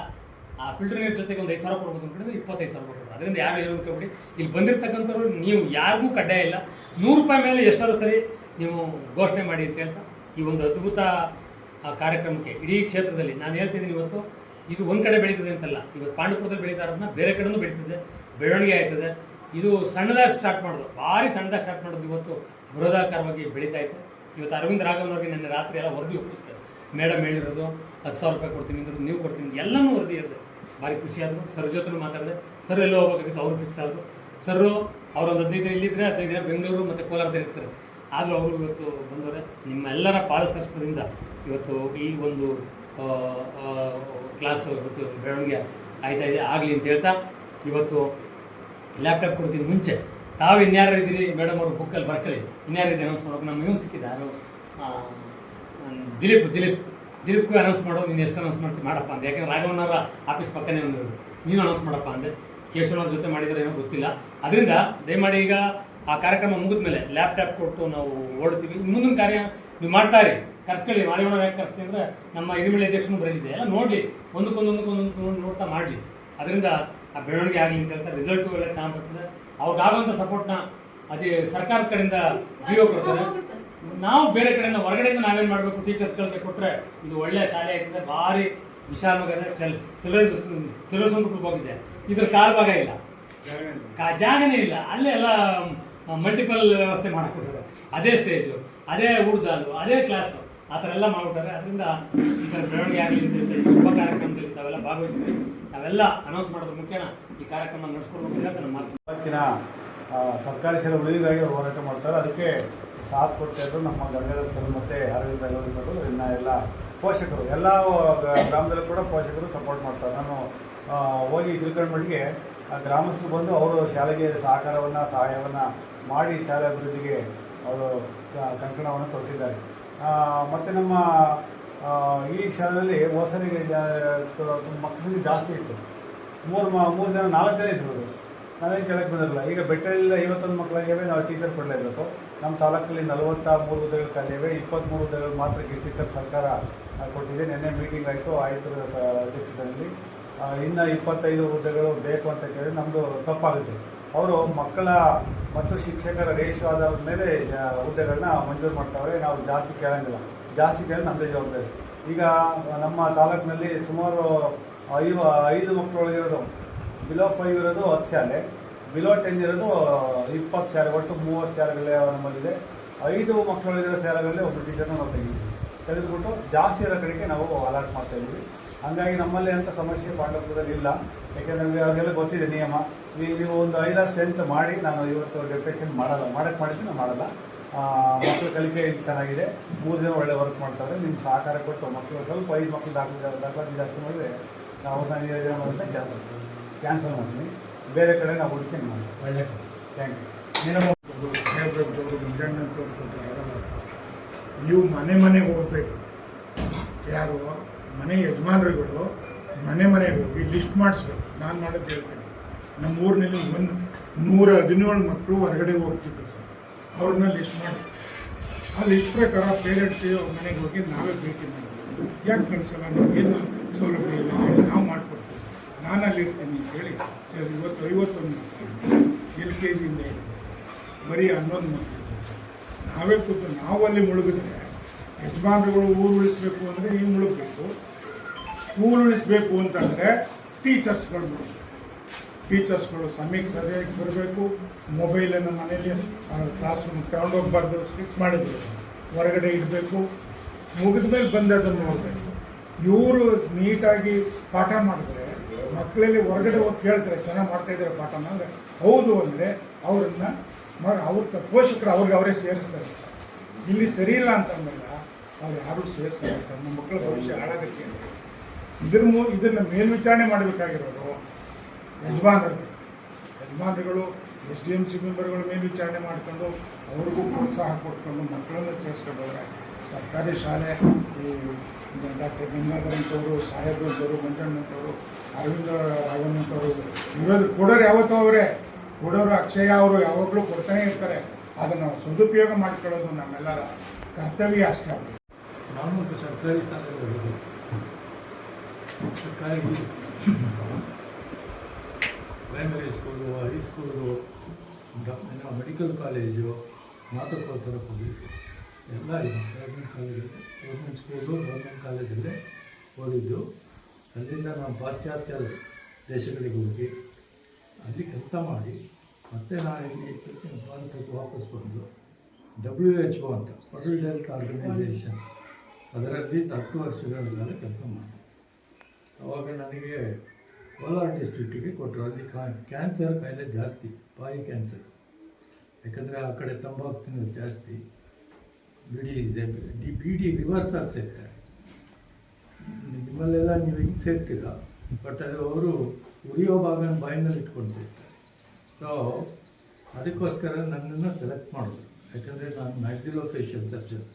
ಆ ಫಿಲ್ಟರ್ ನೀರು ಜೊತೆಗೆ ಒಂದು 5,000 ಕೊಡ್ಬೋದು ಅಂದ್ಕೊಂಡಿದ್ದು 25,000 ರೂಪಾಯಿ ಕೊಡ್ಬೋದು. ಅದರಿಂದ ಯಾರು ಏನು ಅನ್ಕೊಬಿಡಿ. ಇಲ್ಲಿ ಬಂದಿರತಕ್ಕಂಥವ್ರು ನೀವು ಯಾರಿಗೂ ಕಡ್ಡಾಯ ಇಲ್ಲ, 100 ರೂಪಾಯಿ ಮೇಲೆ ಎಷ್ಟಾದ್ರೂ ಸರಿ ನೀವು ಘೋಷಣೆ ಮಾಡಿ ಅಂತ ಹೇಳ್ತಾ ಈ ಒಂದು ಅದ್ಭುತ ಕಾರ್ಯಕ್ರಮಕ್ಕೆ ಇಡೀ ಕ್ಷೇತ್ರದಲ್ಲಿ ನಾನು ಹೇಳ್ತಿದ್ದೀನಿ. ಇವತ್ತು ಇದು ಒಂದು ಕಡೆ ಬೆಳೀತದೆ ಅಂತಲ್ಲ, ಇವತ್ತು ಪಾಂಡುಪುರದಲ್ಲಿ ಬೆಳೀತಾ ಇರೋದನ್ನ ಬೇರೆ ಕಡೆನೂ ಬೆಳೀತದೆ, ಬೆಳವಣಿಗೆ ಆಯ್ತದೆ. ಇದು ಸಣ್ಣದಾಗಿ ಸ್ಟಾರ್ಟ್ ಮಾಡೋದು, ಭಾರಿ ಸಣ್ಣದಾಗಿ ಸ್ಟಾರ್ಟ್ ಮಾಡೋದು, ಇವತ್ತು ಬೃಹದಾಕಾರವಾಗಿ ಬೆಳೀತಾ ಇತ್ತು. ಇವತ್ತು ಅರವಿಂದ್ ರಾಘವನವ್ರಿಗೆ ನಿನ್ನೆ ರಾತ್ರಿ ಎಲ್ಲ ವರದಿ ಒಪ್ಪಿಸ್ತಾರೆ. ಮೇಡಮ್ ಹೇಳಿರೋದು 10,000 ರೂಪಾಯಿ ಕೊಡ್ತೀನಿ ಅಂದರು, ನೀವು ಕೊಡ್ತೀನಿ, ಎಲ್ಲನೂ ವರದಿ ಹೇಳಿದೆ. ಭಾರಿ ಖುಷಿಯಾದರು. ಸರ್ ಜೊತೆ ಮಾತಾಡಿದೆ. ಸರ್ ಎಲ್ಲೋ ಹೋಗಬೇಕಾಗಿತ್ತು, ಅವರು ಫಿಕ್ಸ್ ಆದರು. ಸರ್ ಅವರೊಂದು 15 ದಿನ ಇಲ್ಲಿದ್ದರೆ 15 ದಿನ ಬೆಂಗಳೂರು ಮತ್ತು ಕೋಲಾರದಲ್ಲಿ ಇರ್ತಾರೆ. ಆದರೂ ಅವರು ಇವತ್ತು ಬಂದವರೆ. ನಿಮ್ಮೆಲ್ಲರ ಪಾದಸ್ಪರ್ಶದಿಂದ ಇವತ್ತು ಈ ಒಂದು ಕ್ಲಾಸ್ ಇವತ್ತು ಬೆಳವಣಿಗೆ ಆಯ್ತಾ ಇದೆ, ಆಗಲಿ ಅಂತ ಹೇಳ್ತಾ ಇವತ್ತು ಲ್ಯಾಪ್ಟಾಪ್ ಕೊಡ್ತೀನಿ. ಮುಂಚೆ ತಾವು ಇನ್ಯಾರು ಇದ್ದೀರಿ ಮೇಡಮ್ ಅವರು ಬುಕ್ಕಲ್ಲಿ ಬರ್ಕೊಳ್ಳಿ, ಇನ್ಯಾರು ಇದೆ ಅನೌನ್ಸ್ ಮಾಡೋಕೆ. ನಮ್ಮ ಇವನು ಸಿಕ್ಕಿದ್ದ ಯಾರು, ದಿಲೀಪ್ಗೂ ಅನೌನ್ಸ್ ಮಾಡೋ, ನೀನು ಎಷ್ಟು ಅನೌನ್ಸ್ ಮಾಡ್ತೀವಿ ಮಾಡಪ್ಪ ಅಂದೆ. ಯಾಕಂದ್ರೆ ರಾಘವನವರ ಆಫೀಸ್ ಪಕ್ಕನೇ ಒಂದು, ನೀನು ಅನೌನ್ಸ್ ಮಾಡಪ್ಪ ಅಂದೆ. ಕೇಶವನವ್ರ ಜೊತೆ ಮಾಡಿದರೆ ಏನೋ ಗೊತ್ತಿಲ್ಲ. ಅದರಿಂದ ದಯಮಾಡಿ ಈಗ ಆ ಕಾರ್ಯಕ್ರಮ ಮುಗಿದ ಮೇಲೆ ಲ್ಯಾಪ್ಟಾಪ್ ಕೊಟ್ಟು ನಾವು ಓಡ್ತೀವಿ. ಮುಂದಿನ ಕಾರ್ಯ ನೀವು ಮಾಡ್ತಾ ಇರಿ, ಕರ್ಸ್ಕೊಳ್ಳಿ. ಮಾದೇವಣ್ಣ ಯಾಕೆ ಕರ್ಸ್ತೀವಿ ಅಂದರೆ ನಮ್ಮ ಹಿರಿಮಳೆ ಅಧ್ಯಕ್ಷನೂ ಬರೆದಿದೆ, ಎಲ್ಲ ನೋಡಲಿ, ಒಂದಕ್ಕೊಂದು ನೋಡ್ತಾ ಮಾಡಲಿ. ಅದರಿಂದ ಆ ಬೆಳವಣಿಗೆ ಆಗಲಿ ಅಂತ ಹೇಳ್ತಾ ರಿಸಲ್ಟು ಎಲ್ಲ ಚೆನ್ನಾಗಿ ಬರ್ತದೆ. ಅವ್ರಿಗಾಗುವಂಥ ಸಪೋರ್ಟ್ನ ಅದೇ ಸರ್ಕಾರದ ಕಡೆಯಿಂದ ವಿಒ ಕೊಡ್ತಾರೆ. ನಾವು ಬೇರೆ ಕಡೆಯಿಂದ ಹೊರಗಡೆಯಿಂದ ನಾವೇನು ಮಾಡಬೇಕು, ಟೀಚರ್ಸ್ಗಳಿಗೆ ಕೊಟ್ಟರೆ ಇದು ಒಳ್ಳೆಯ ಶಾಲೆ ಆಗ್ತದೆ. ಭಾರಿ ವಿಶಾಲವಾಗಿದೆ. ಚಿಲ್ಡ್ರನ್ಸ್ ಗ್ರೂಪ್ ಹೋಗಿದೆ, ಇದ್ರ ಕಾಲ್ಭಾಗ ಇಲ್ಲ, ಜಾಗನೇ ಇಲ್ಲ. ಅಲ್ಲೇ ಎಲ್ಲ ಮಲ್ಟಿಪಲ್ ವ್ಯವಸ್ಥೆ ಮಾಡಿಕೊಟ್ಟಿದ್ದಾರೆ. ಅದೇ ಸ್ಟೇಜು, ಅದೇ ಊಟದಾಲು, ಅದೇ ಕ್ಲಾಸು, ಆ ಥರ ಎಲ್ಲ ಮಾಡಿಬಿಟ್ಟಾರೆ. ಅದರಿಂದ ಈ ಥರ ಬೆಳವಣಿಗೆ ಆಗಲಿ ಅಂತ ಹೇಳ್ತಾರೆ. ಶುಭ ಕಾರ್ಯಕ್ರಮದಲ್ಲಿ ತಾವೆಲ್ಲ ಭಾಗವಹಿಸಿದ್ರೆ ನಾವೆಲ್ಲ ಅನೌನ್ಸ್ ಮಾಡೋದ್ರ ಮುಖ್ಯನ ಈ ಕಾರ್ಯಕ್ರಮ ನಡೆಸ್ಕೊಡ್ಬೇಕು ಅಂತ ನಮ್ಮ ಮಾತು. ಇವತ್ತಿನ ಸರ್ಕಾರಿ ಶಾಲೆ ಉಳಿಗಾಗಿ ಹೋರಾಟ ಮಾಡ್ತಾರೆ. ಅದಕ್ಕೆ ಸಾಥ್ ಕೊಡ್ತಾಯಿದ್ರು ನಮ್ಮ ಗಂಗಾಧರ್ ಸರ್ ಮತ್ತು ಅರವಿಂದ್ ರಾಘವನ್ ಸರ್, ಇನ್ನು ಎಲ್ಲ ಪೋಷಕರು, ಎಲ್ಲ ಗ್ರಾಮದಲ್ಲೂ ಕೂಡ ಪೋಷಕರು ಸಪೋರ್ಟ್ ಮಾಡ್ತಾರೆ. ನಾನು ಹೋಗಿ ತಿಳ್ಕೊಂಡ ಮಟ್ಟಿಗೆ ಗ್ರಾಮಸ್ಥರು ಬಂದು ಅವರು ಶಾಲೆಗೆ ಸಹಾಯವನ್ನು ಮಾಡಿ ಶಾಲೆ ಅಭಿವೃದ್ಧಿಗೆ ಅವರು ಕಂಕಣವನ್ನು ತೊಟ್ಟಿದ್ದಾರೆ. ಮತ್ತು ನಮ್ಮ ಈ ಶಾಲೆಯಲ್ಲಿ ಹೊಸರಿಗೆ ಮಕ್ಕಳಿಗೆ ಜಾಸ್ತಿ ಇತ್ತು. ಮೂರು ಜನ 4 ಜನ ಇದ್ರು. ನಾವೇನು ಕೆಳಗೆ ಬಂದಿರಲ್ಲ. ಈಗ ಬೆಟ್ಟದಲ್ಲಿ 51 ಮಕ್ಕಳಿಗೆ ನಾವು ಟೀಚರ್ ಕೊಡಲೇಬೇಕು. ನಮ್ಮ ತಾಲೂಕಲ್ಲಿ 43 ಹುದ್ದೆಗಳು ಖಾಲಿವೆ. 23 ಹುದ್ದೆಗಳು ಮಾತ್ರ ಟೀಚರ್ ಸರ್ಕಾರ ಕೊಟ್ಟಿದೆ. ನಿನ್ನೆ ಮೀಟಿಂಗ್ ಆಯಿತು ಆಯುಕ್ತರ ಅಧ್ಯಕ್ಷತೆಯಲ್ಲಿ. ಇನ್ನು 25 ಹುದ್ದೆಗಳು ಬೇಕು ಅಂತ ಕೇಳಿ ನಮ್ಮದು ತಪ್ಪಾಗುತ್ತೆ. ಅವರು ಮಕ್ಕಳ ಮತ್ತು ಶಿಕ್ಷಕರ ರೇಷು ಆಧಾರದ ಮೇಲೆ ಹುದ್ದೆಗಳನ್ನ ಮಂಜೂರು ಮಾಡ್ತಾವ್ರೆ. ನಾವು ಜಾಸ್ತಿ ಕೇಳೋಂಗಿಲ್ಲ, ಜಾಸ್ತಿ ಕೇಳಿ ನಮ್ಮದೇ ಜವಾಬ್ದಾರಿ. ಈಗ ನಮ್ಮ ತಾಲೂಕಿನಲ್ಲಿ ಸುಮಾರು 5 ಮಕ್ಕಳೊಳಗಿರೋದು ಬಿಲೋ 5 ಇರೋದು 10 ಶಾಲೆ, ಬಿಲೋ 10 ಇರೋದು 20 ಶಾಲೆ, ಒಟ್ಟು 30 ಶಾಲೆಗಳೇ ನಮ್ಮಲ್ಲಿದೆ. 5 ಮಕ್ಕಳೊಳಗಿರೋ ಶಾಲೆಗಳಲ್ಲಿ ಒಬ್ಬರು ಟೀಚರ್ನ ನಾವು ತೆಗೆದುಬಿಟ್ಟು ಜಾಸ್ತಿ ಇರೋ ಕಡೆಗೆ ನಾವು ಅಲಾಟ್ ಮಾಡ್ತಾಯಿದ್ದೀವಿ. ಹಾಗಾಗಿ ನಮ್ಮಲ್ಲಿ ಅಂಥ ಸಮಸ್ಯೆ ಪಾಂಡವಪುರದಲ್ಲಿ ಇಲ್ಲ. ಯಾಕೆಂದರೆ ನಮಗೆ ಅವ್ರಿಗೆಲ್ಲ ಗೊತ್ತಿದೆ ನಿಯಮ. ನೀವು ಒಂದು 5 ಸ್ಟ್ರೆಂತ್ ಮಾಡಿ, ನಾನು ಇವತ್ತು ಡೆಪ್ಯುಟೇಷನ್ ಮಾಡೋಕ್ಕೆ ಮಾಡಿದ್ದು ನಾನು ಮಾಡಲ್ಲ. ಮಕ್ಕಳ ಕಲಿಕೆ ಇಲ್ಲಿ ಚೆನ್ನಾಗಿದೆ, 3 ಜನ ಒಳ್ಳೆ ವರ್ಕ್ ಮಾಡ್ತಾರೆ. ನಿಮ್ಮ ಸಹಕಾರ ಕೊಟ್ಟು ಮಕ್ಕಳು ಸ್ವಲ್ಪ 5 ಮಕ್ಕಳು ದಾಖಲಾತಿ ಜಾಸ್ತಿ ಮಾಡಿದರೆ ಅವ್ರನ್ನ ನಿಯೋಜನೆ ಮಾಡಿದ್ರೆ ಕ್ಯಾನ್ಸಲ್ ಮಾಡ್ತೀನಿ. ಬೇರೆ ಕಡೆ ನಾವು ಹುಡುಕಿ ಮಾಡಿ. ಒಳ್ಳೆ ಥ್ಯಾಂಕ್ ಯು. ನೀವು ಮನೆಗೆ ಹೋಗಬೇಕು. ಯಾರು ಮನೆ ಯಜಮಾನರುಗಳು ಮನೆಗೆ ಹೋಗಿ ಲಿಸ್ಟ್ ಮಾಡಿಸ್ಬೇಕು. ನಾನು ಮಾಡೋದು ಹೇಳ್ತೇನೆ. ನಮ್ಮ ಊರಿನಲ್ಲಿ 117 ಮಕ್ಕಳು ಹೊರಗಡೆ ಹೋಗ್ತಿದ್ರು ಸರ್. ಅವ್ರನ್ನ ಲಿಸ್ಟ್ ಮಾಡಿಸ್ತಾರೆ. ಆ ಲಿಸ್ಟ್ ಪ್ರಕಾರ ಪೇರೆಂಟ್ಸ್ ಅವ್ರ ಮನೆಗೆ ಹೋಗಿ ನಾವೇ ಭೇಟಿ ಮಾಡಬೇಕು. ಯಾಕೆ ಕಳಿಸಲ್ಲ, ನಮಗೇನು ಸೌಲಭ್ಯ ಇಲ್ಲ ಹೇಳಿ ನಾವು ಮಾಡಿಕೊಡ್ತೀವಿ. ನಾನು ಅಲ್ಲಿರ್ತೀನಿ ಅಂತ ಹೇಳಿ ಸರ್. ಇವತ್ತು 51 ಮಕ್ಕಳು LKGಯಿಂದ ಬರೀ 11 ಮಕ್ಕಳು. ನಾವೇ ಕೂತು ನಾವು ಅಲ್ಲಿ ಮುಳುಗಿದ್ರೆ ಯಜಮಾನರುಗಳು ಊರು ಉಳಿಸ್ಬೇಕು ಅಂದರೆ ಈ ಮುಳುಗಬೇಕು. ಸ್ಕೂಲ್ ಉಳಿಸ್ಬೇಕು ಅಂತಂದರೆ ಟೀಚರ್ಸ್ಗಳು ಸಮಯಕ್ಕೆ ಸರಿಯಾಗಿ ಬರಬೇಕು. ಮೊಬೈಲನ್ನು ಮನೆಯಲ್ಲಿ ಕ್ಲಾಸ್ ರೂಮ್ ತಗೊಂಡೋಗ್ಬಾರ್ದು, ಸ್ಟಿಕ್ ಮಾಡಿದ್ರು ಹೊರಗಡೆ ಇಡಬೇಕು. ಮುಗಿದ ಮೇಲೆ ಬಂದು ಅದನ್ನು ನೋಡಬೇಕು. ಇವರು ನೀಟಾಗಿ ಪಾಠ ಮಾಡಿದ್ರೆ ಮಕ್ಕಳಲ್ಲಿ ಹೊರಗಡೆ ಹೋಗಿ ಕೇಳ್ತಾರೆ, ಚೆನ್ನಾಗಿ ಮಾಡ್ತಾಯಿದ್ದಾರೆ ಪಾಠನ ಅಂದರೆ ಹೌದು ಅಂದರೆ ಅವರನ್ನು ಅವ್ರ ಪೋಷಕರು ಅವರೇ ಸೇರಿಸ್ತಾರೆ ಸರ್. ಇಲ್ಲಿ ಸರಿ ಇಲ್ಲ ಅಂತಂದಾಗ ಅವ್ರು ಯಾರೂ ಸೇರಿಸ್ತಾರೆ ಸರ್. ನಮ್ಮ ಮಕ್ಕಳ ಭವಿಷ್ಯ ಹಾಳಾಗಕ್ಕೆ ಇದನ್ನು ಮೇಲ್ವಿಚಾರಣೆ ಮಾಡಬೇಕಾಗಿರೋದು ಯಜಮಾನರುಗಳು SDMC ಮೆಂಬರ್ಗಳು ಮೇಲ್ವಿಚಾರಣೆ ಮಾಡಿಕೊಂಡು ಅವ್ರಿಗೂ ಪ್ರೋತ್ಸಾಹ ಕೊಟ್ಕೊಂಡು ಮಕ್ಕಳನ್ನು ಸೇರಿಸ್ಕೊಂಡು ಹೋದರೆ ಸರ್ಕಾರಿ ಶಾಲೆ ಈ ಡಾಕ್ಟರ್ ಗಂಗಾಧರ್ ಅಂತವರು, ಸಾಹೇಬ್ರು ಅಂತವರು, ಮಂಜಣ್ಣಂತವರು, ಅರವಿಂದ ರಾಘವನ್ ಅಂತವರು ಇರೋದು ಕೊಡೋರು ಯಾವತ್ತೂ ಅವರೇ ಕೊಡೋರು. ಅಕ್ಷಯ ಅವರು ಯಾವಾಗಲೂ ಕೊಡ್ತಾನೆ ಇರ್ತಾರೆ. ಅದನ್ನು ಸದುಪಯೋಗ ಮಾಡಿಕೊಳ್ಳೋದು ನಮ್ಮೆಲ್ಲರ ಕರ್ತವ್ಯ ಅಷ್ಟೇ. ನಾನು ಸರ್ಕಾರಿ ಶಾಲೆಗಳು ಸರ್ಕಾರಿ primary school, high school, medical college, ಸ್ನಾತಕೋತ್ತರ ಪದವಿ ಎಲ್ಲ ಇದೆ. ಗೌರ್ಮೆಂಟ್ ಕಾಲೇಜಲ್ಲಿ, ಗೌರ್ಮೆಂಟ್ ಸ್ಕೂಲು, ಗೌರ್ಮೆಂಟ್ ಕಾಲೇಜಲ್ಲೇ ಓದಿದ್ದು. ಅಲ್ಲಿಂದ ನಾವು ಪಾಶ್ಚಾತ್ಯ ದೇಶಗಳಿಗೆ ಹೋಗಿ ಅಲ್ಲಿ ಕೆಲಸ ಮಾಡಿ ಮತ್ತೆ ನಾನು ಇಲ್ಲಿ ಭಾರತಕ್ಕೆ ವಾಪಸ್ ಬಂದು WHO ಅಂತ ವರ್ಲ್ಡ್ ಹೆಲ್ತ್ ಆರ್ಗನೈಸೇಷನ್ ಅದರಲ್ಲಿ 10 ವರ್ಷಗಳ ಕಾಲ ಕೆಲಸ ಮಾಡಿದೆ. ಆವಾಗ ನನಗೆ ಕೋಲಾರ ಡಿಸ್ಟ್ರಿಕ್ಟಿಗೆ ಕೊಟ್ಟರು. ಅಲ್ಲಿ ಕ್ಯಾನ್ಸರ್ ಕಾಯಿಲೆ ಜಾಸ್ತಿ, ಬಾಯಿ ಕ್ಯಾನ್ಸರ್. ಯಾಕಂದರೆ ಆ ಕಡೆ ತಂಬಾಕು ತಿನ್ನೋದು ಜಾಸ್ತಿ, ಬೀಡಿ ರಿವರ್ಸ್ ಆಗಿ ಸೇರ್ತಾರೆ. ನಿಮ್ಮಲ್ಲೆಲ್ಲ ನೀವು ಹಿಂಗೆ ಸೇರ್ತೀರ, ಬಟ್ ಅದು ಅವರು ಉರಿಯೋ ಭಾಗನ ಬಾಯಿನಲ್ಲಿ ಇಟ್ಕೊಂಡು ಸೇರ್ತಾರೆ. ಸೊ ಅದಕ್ಕೋಸ್ಕರ ನನ್ನನ್ನು ಸೆಲೆಕ್ಟ್ ಮಾಡಿದ್ರು. ಯಾಕಂದರೆ ನಾನು ಮ್ಯಾಕ್ಸಿಲೋಫೇಶಿಯಲ್ ಸರ್ಜನ್,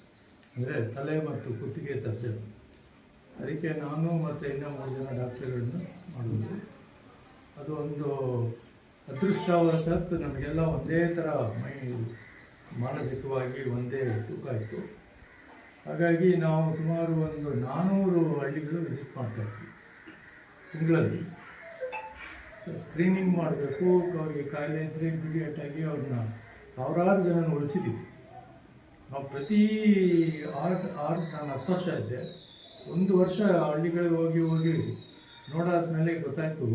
ಅಂದರೆ ತಲೆ ಮತ್ತು ಕುತ್ತಿಗೆ ಸರ್ಜನ್. ಅದಕ್ಕೆ ನಾನು ಮತ್ತು ಇನ್ನೂ 3 ಜನ ಡಾಕ್ಟರ್ಗಳನ್ನು ಮಾಡೋದು. ಅದು ಒಂದು ಅದೃಷ್ಟವಶಾತ್ ನಮಗೆಲ್ಲ ಒಂದೇ ಥರ ಮಾನಸಿಕವಾಗಿ ಒಂದೇ ತೂಕ ಇತ್ತು. ಹಾಗಾಗಿ ನಾವು ಸುಮಾರು ಒಂದು 400 ಹಳ್ಳಿಗಳು ವಿಸಿಟ್ ಮಾಡ್ತಾಯಿದ್ವಿ ತಿಂಗಳಲ್ಲಿ. ಸ್ಕ್ರೀನಿಂಗ್ ಮಾಡಬೇಕು, ಅವ್ರಿಗೆ ಕಾಯಿಲೆ ಇದ್ದರೆ ಇಮಿಡಿಯೇಟಾಗಿ ಅವ್ರನ್ನ ಸಾವಿರಾರು ಜನನ ಉಳಿಸಿದ್ದೀವಿ ನಾವು. ಪ್ರತಿ ನಾನು 10 ವರ್ಷ ಇದ್ದೆ. 1 ವರ್ಷ ಹಳ್ಳಿಗಳಿಗೆ ಹೋಗಿ ನೋಡಾದ್ಮೇಲೆ ಗೊತ್ತಾಯಿತು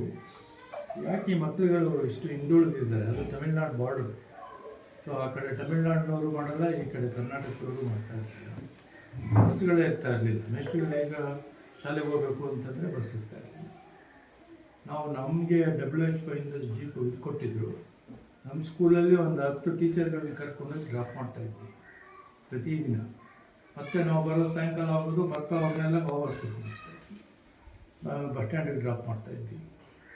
ಯಾಕೆ ಈ ಮಕ್ಕಳುಗಳು ಇಷ್ಟು ಹಿಂದುಳಿದಿದ್ದಾರೆ. ಅದು ತಮಿಳ್ನಾಡು ಬಾರ್ಡರ್. ಸೊ ಆ ಕಡೆ ತಮಿಳ್ನಾಡಿನವರು ಮಾಡಲ್ಲ, ಈ ಕಡೆ ಕರ್ನಾಟಕದವರು ಮಾಡ್ತಾ ಇರ್ತಾರೆ. ಬಸ್ಗಳೇ ಇರ್ತಾ ಇರಲಿಲ್ಲ. ನೆಕ್ಸ್ಟ್ಗಳು ಈಗ ಶಾಲೆಗೆ ಹೋಗಬೇಕು ಅಂತಂದರೆ ಬಸ್ ಇರ್ತಾ ಇರಲಿಲ್ಲ. ನಾವು ನಮಗೆ WHO ಇಂದ ಜೀಪ್ ಇದು ಕೊಟ್ಟಿದ್ದರು. ನಮ್ಮ ಸ್ಕೂಲಲ್ಲಿ ಒಂದು 10 ಟೀಚರ್ಗಳನ್ನ ಕರ್ಕೊಂಡು ಡ್ರಾಪ್ ಮಾಡ್ತಾಯಿದ್ವಿ ಪ್ರತಿದಿನ. ಮತ್ತು ನಾವು ಬರೋ ಸಾಯಂಕಾಲ ಆಗೋದು, ಬರ್ತಾ ಅವ್ರನ್ನೆಲ್ಲ ವಾಪಸ್ ಕರ್ಕೊಂಡು ಬಸ್ ಸ್ಟ್ಯಾಂಡಿಗೆ ಡ್ರಾಪ್ ಮಾಡ್ತಾಯಿದ್ವಿ.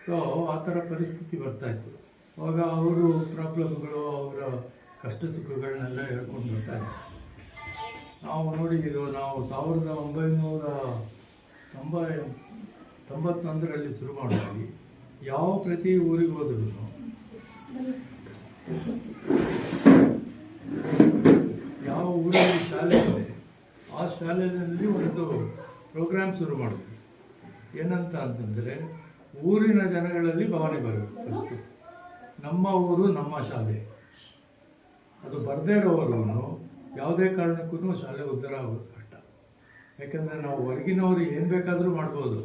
ಸೊ ಆ ಥರ ಪರಿಸ್ಥಿತಿ ಬರ್ತಾಯಿತ್ತು. ಆವಾಗ ಅವರು ಪ್ರಾಬ್ಲಮ್ಗಳು, ಅವರ ಕಷ್ಟ ಸುಖಗಳನ್ನೆಲ್ಲ ಹೇಳ್ಕೊಂಡು ಬರ್ತಾಯಿದ್ವಿ. ನಾವು ನೋಡಿದ್ದೀವಿ. ನಾವು 1991ರಲ್ಲಿ ಶುರು ಮಾಡಿದ್ವಿ. ಪ್ರತಿ ಊರಿಗೆ ಹೋದ್ರು ಯಾವ ಊರಲ್ಲಿ ಶಾಲೆ ಇದೆ ಆ ಶಾಲೆಯಲ್ಲಿ ಒಂದು ಪ್ರೋಗ್ರಾಮ್ ಶುರು ಮಾಡಿದ್ವಿ. ಏನಂತ ಅಂತಂದರೆ, ಊರಿನ ಜನಗಳಲ್ಲಿ ಭಾವನೆ ಬರಬೇಕು. ಫಸ್ಟು ನಮ್ಮ ಊರು ನಮ್ಮ ಶಾಲೆ. ಅದು ಬರದೇ ಇರೋವರು ಯಾವುದೇ ಕಾರಣಕ್ಕೂ ಶಾಲೆ ಉದ್ಧಾರ ಆಗೋದು ಕಷ್ಟ. ಯಾಕಂದರೆ ನಾವು ಹೊರಗಿನವರು ಏನು ಬೇಕಾದರೂ ಮಾಡ್ಬೋದು,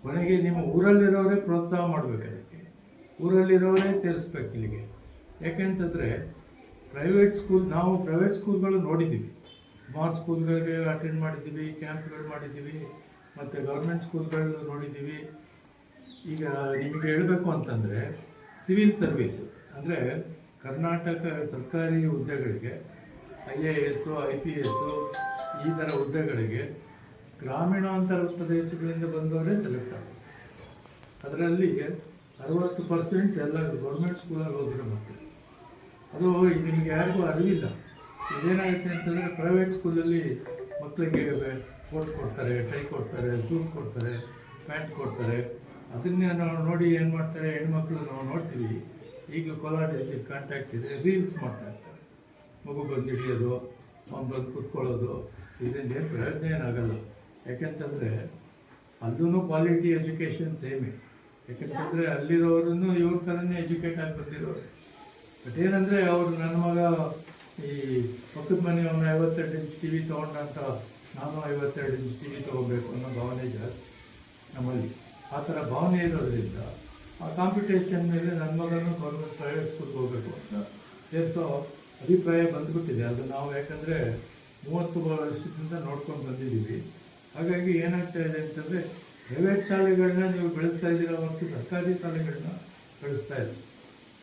ಕೊನೆಗೆ ನಿಮ್ಮ ಊರಲ್ಲಿರೋರೇ ಪ್ರೋತ್ಸಾಹ ಮಾಡಬೇಕು. ಅದಕ್ಕೆ ಊರಲ್ಲಿರೋರೇ ಸೇರಿಸ್ಬೇಕು ಇಲ್ಲಿಗೆ. ಯಾಕೆಂತಂದರೆ ನಾವು ಪ್ರೈವೇಟ್ ಸ್ಕೂಲ್ಗಳು ನೋಡಿದ್ದೀವಿ. ಸ್ಮಾಲ್ ಸ್ಕೂಲ್ಗಳಿಗೆ ಅಟೆಂಡ್ ಮಾಡಿದ್ದೀವಿ, ಕ್ಯಾಂಪ್ಗಳು ಮಾಡಿದ್ದೀವಿ, ಮತ್ತು ಗೌರ್ಮೆಂಟ್ ಸ್ಕೂಲ್ಗಳು ನೋಡಿದ್ದೀವಿ. ಈಗ ನಿಮಗೆ ಹೇಳಬೇಕು ಅಂತಂದರೆ, ಸಿವಿಲ್ ಸರ್ವೀಸು ಅಂದರೆ ಕರ್ನಾಟಕ ಸರ್ಕಾರಿ ಹುದ್ದೆಗಳಿಗೆ IAS, IPS ಈ ಥರ ಹುದ್ದೆಗಳಿಗೆ ಗ್ರಾಮೀಣಾಂತರ ಪ್ರದೇಶಗಳಿಂದ ಬಂದವರೇ ಸೆಲೆಕ್ಟ್ ಆಗೋದು. ಅದರಲ್ಲಿ 60% ಎಲ್ಲ ಗೌರ್ಮೆಂಟ್ ಸ್ಕೂಲಲ್ಲಿ ಓದಿರೋ ಮಕ್ಕಳು. ಅದು ನಿಮಗೆ ಯಾರಿಗೂ ಅರಿವಿಲ್ಲ. ಇದೇನಾಗುತ್ತೆ ಅಂತಂದರೆ, ಪ್ರೈವೇಟ್ ಸ್ಕೂಲಲ್ಲಿ ಮಕ್ಕಳಿಗೆ ಕೋಟ್ ಕೊಡ್ತಾರೆ, ಟೈ ಕೊಡ್ತಾರೆ, ಸೂಟ್ ಕೊಡ್ತಾರೆ, ಪ್ಯಾಂಟ್ ಕೊಡ್ತಾರೆ. ಅದನ್ನೇ ನಾವು ನೋಡಿ ಏನು ಮಾಡ್ತಾರೆ, ಹೆಣ್ಮಕ್ಳು ನಾವು ನೋಡ್ತೀವಿ. ಈಗ ಕೋಲಾರ ಡಿಸ್ಟ್ರಿಕ್ಟ್ ಕಾಂಟ್ಯಾಕ್ಟ್ ಇದೆ, ರೀಲ್ಸ್ ಮಾಡ್ತಾ ಇರ್ತಾರೆ. ಮಗು ಬಂದು ಹಿಡಿಯೋದು, ಅವ್ನು ಬಂದು ಕೂತ್ಕೊಳ್ಳೋದು, ಇದರಿಂದ ಏನು ಪ್ರಯೋಜನ ಏನಾಗಲ್ಲ. ಯಾಕೆಂತಂದರೆ ಅಲ್ಲೂ ಕ್ವಾಲಿಟಿ ಎಜುಕೇಷನ್ ಸೇಮೇ. ಯಾಕೆಂತಂದರೆ ಅಲ್ಲಿರೋರನ್ನು ಇವ್ರ ಥರನೇ ಎಜುಕೇಟ್ ಆಗಿ ಬಂದಿರೋರು. ಬಟ್ ಏನಂದರೆ ಅವರು, ನನ್ನ ಮಗ ಈ ಪಕ್ಕದ ಮನೆಯವನ್ನ 52 ಇಂಚ್ TV ತೊಗೊಂಡ ಅಂತ ನಾನು 52 ಇಂಚ್ TV ತೊಗೋಬೇಕು ಅನ್ನೋ ಭಾವನೆ ಜಾಸ್ತಿ ನಮ್ಮಲ್ಲಿ. ಆ ಥರ ಭಾವನೆ ಇರೋದ್ರಿಂದ ಆ ಕಾಂಪಿಟೇಷನ್ ಮೇಲೆ ನನ್ನ ಮಗನೂ ಗೌರ್ಮೆಂಟ್ ಪ್ರೈವೇಟ್ ಸ್ಕೂಲ್ಗೆ ಹೋಗಬೇಕು ಅಂತ ಸೇರಿಸೋ ಅಭಿಪ್ರಾಯ ಬಂದುಬಿಟ್ಟಿದೆ. ಅದು ನಾವು ಯಾಕಂದರೆ 30 ವರ್ಷದಿಂದ ನೋಡ್ಕೊಂಡು ಬಂದಿದ್ದೀವಿ. ಹಾಗಾಗಿ ಏನಾಗ್ತಾ ಇದೆ ಅಂತಂದರೆ, ಪ್ರೈವೇಟ್ ಶಾಲೆಗಳನ್ನ ನೀವು ಬೆಳೆಸ್ತಾ ಇದ್ದೀರ ಹೊರತು ಸರ್ಕಾರಿ ಶಾಲೆಗಳನ್ನ ಬೆಳೆಸ್ತಾ ಇಲ್ಲ.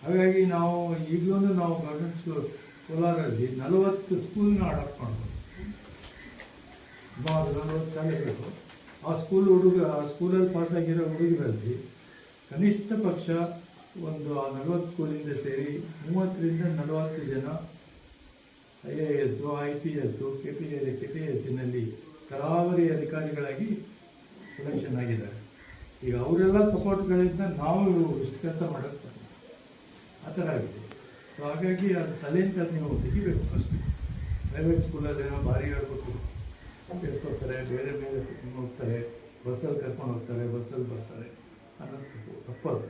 ಹಾಗಾಗಿ ನಾವು ಈಗಲೂ ನಾವು ಗೌರ್ಮೆಂಟ್ ಕೋಲಾರಲ್ಲಿ 40 ಸ್ಕೂಲ್ನ ಅಡಾಪ್ಟ್ ಮಾಡ್ಬೋದು. ಸುಮಾರು 40 ಶಾಲೆಗಳು. ಆ ಸ್ಕೂಲಲ್ಲಿ ಪಾಸಾಗಿರೋ ಹುಡುಗರಲ್ಲಿ ಕನಿಷ್ಠ ಪಕ್ಷ ಒಂದು 40 ಸ್ಕೂಲಿಂದ ಸೇರಿ 30ರಿಂದ 40 ಜನ IAS, IPS, KPS ಕರಾವಳಿ ಅಧಿಕಾರಿಗಳಾಗಿ ಸೆಲೆಕ್ಷನ್ ಆಗಿದ್ದಾರೆ. ಈಗ ಅವರೆಲ್ಲ ಸಪೋರ್ಟ್ಗಳಿಂದ ನಾವು ಇಷ್ಟು ಕೆಲಸ ಮಾಡೋಕ್ಕೆ ಆ ಥರ ಆಗಿದೆ. ಸೊ ಹಾಗಾಗಿ ಅದು ತಲೆಯಿಂದ ನೀವು ತೆಗಿಬೇಕು. ಫಸ್ಟ್ ಪ್ರೈವೇಟ್ ಸ್ಕೂಲಲ್ಲಿ ಏನೋ ಭಾರಿ ಹೇಳ್ಬಿಟ್ಟು ಕೇಳ್ಕೊಳ್ತಾರೆ, ಬೇರೆ ಮೇಲೆ ಹೋಗ್ತಾರೆ, ಬಸ್ಸಲ್ಲಿ ಕರ್ಕೊಂಡು ಹೋಗ್ತಾರೆ, ಬಸ್ಸಲ್ಲಿ ಬರ್ತಾರೆ ಅನ್ನೋದು ತಪ್ಪದು.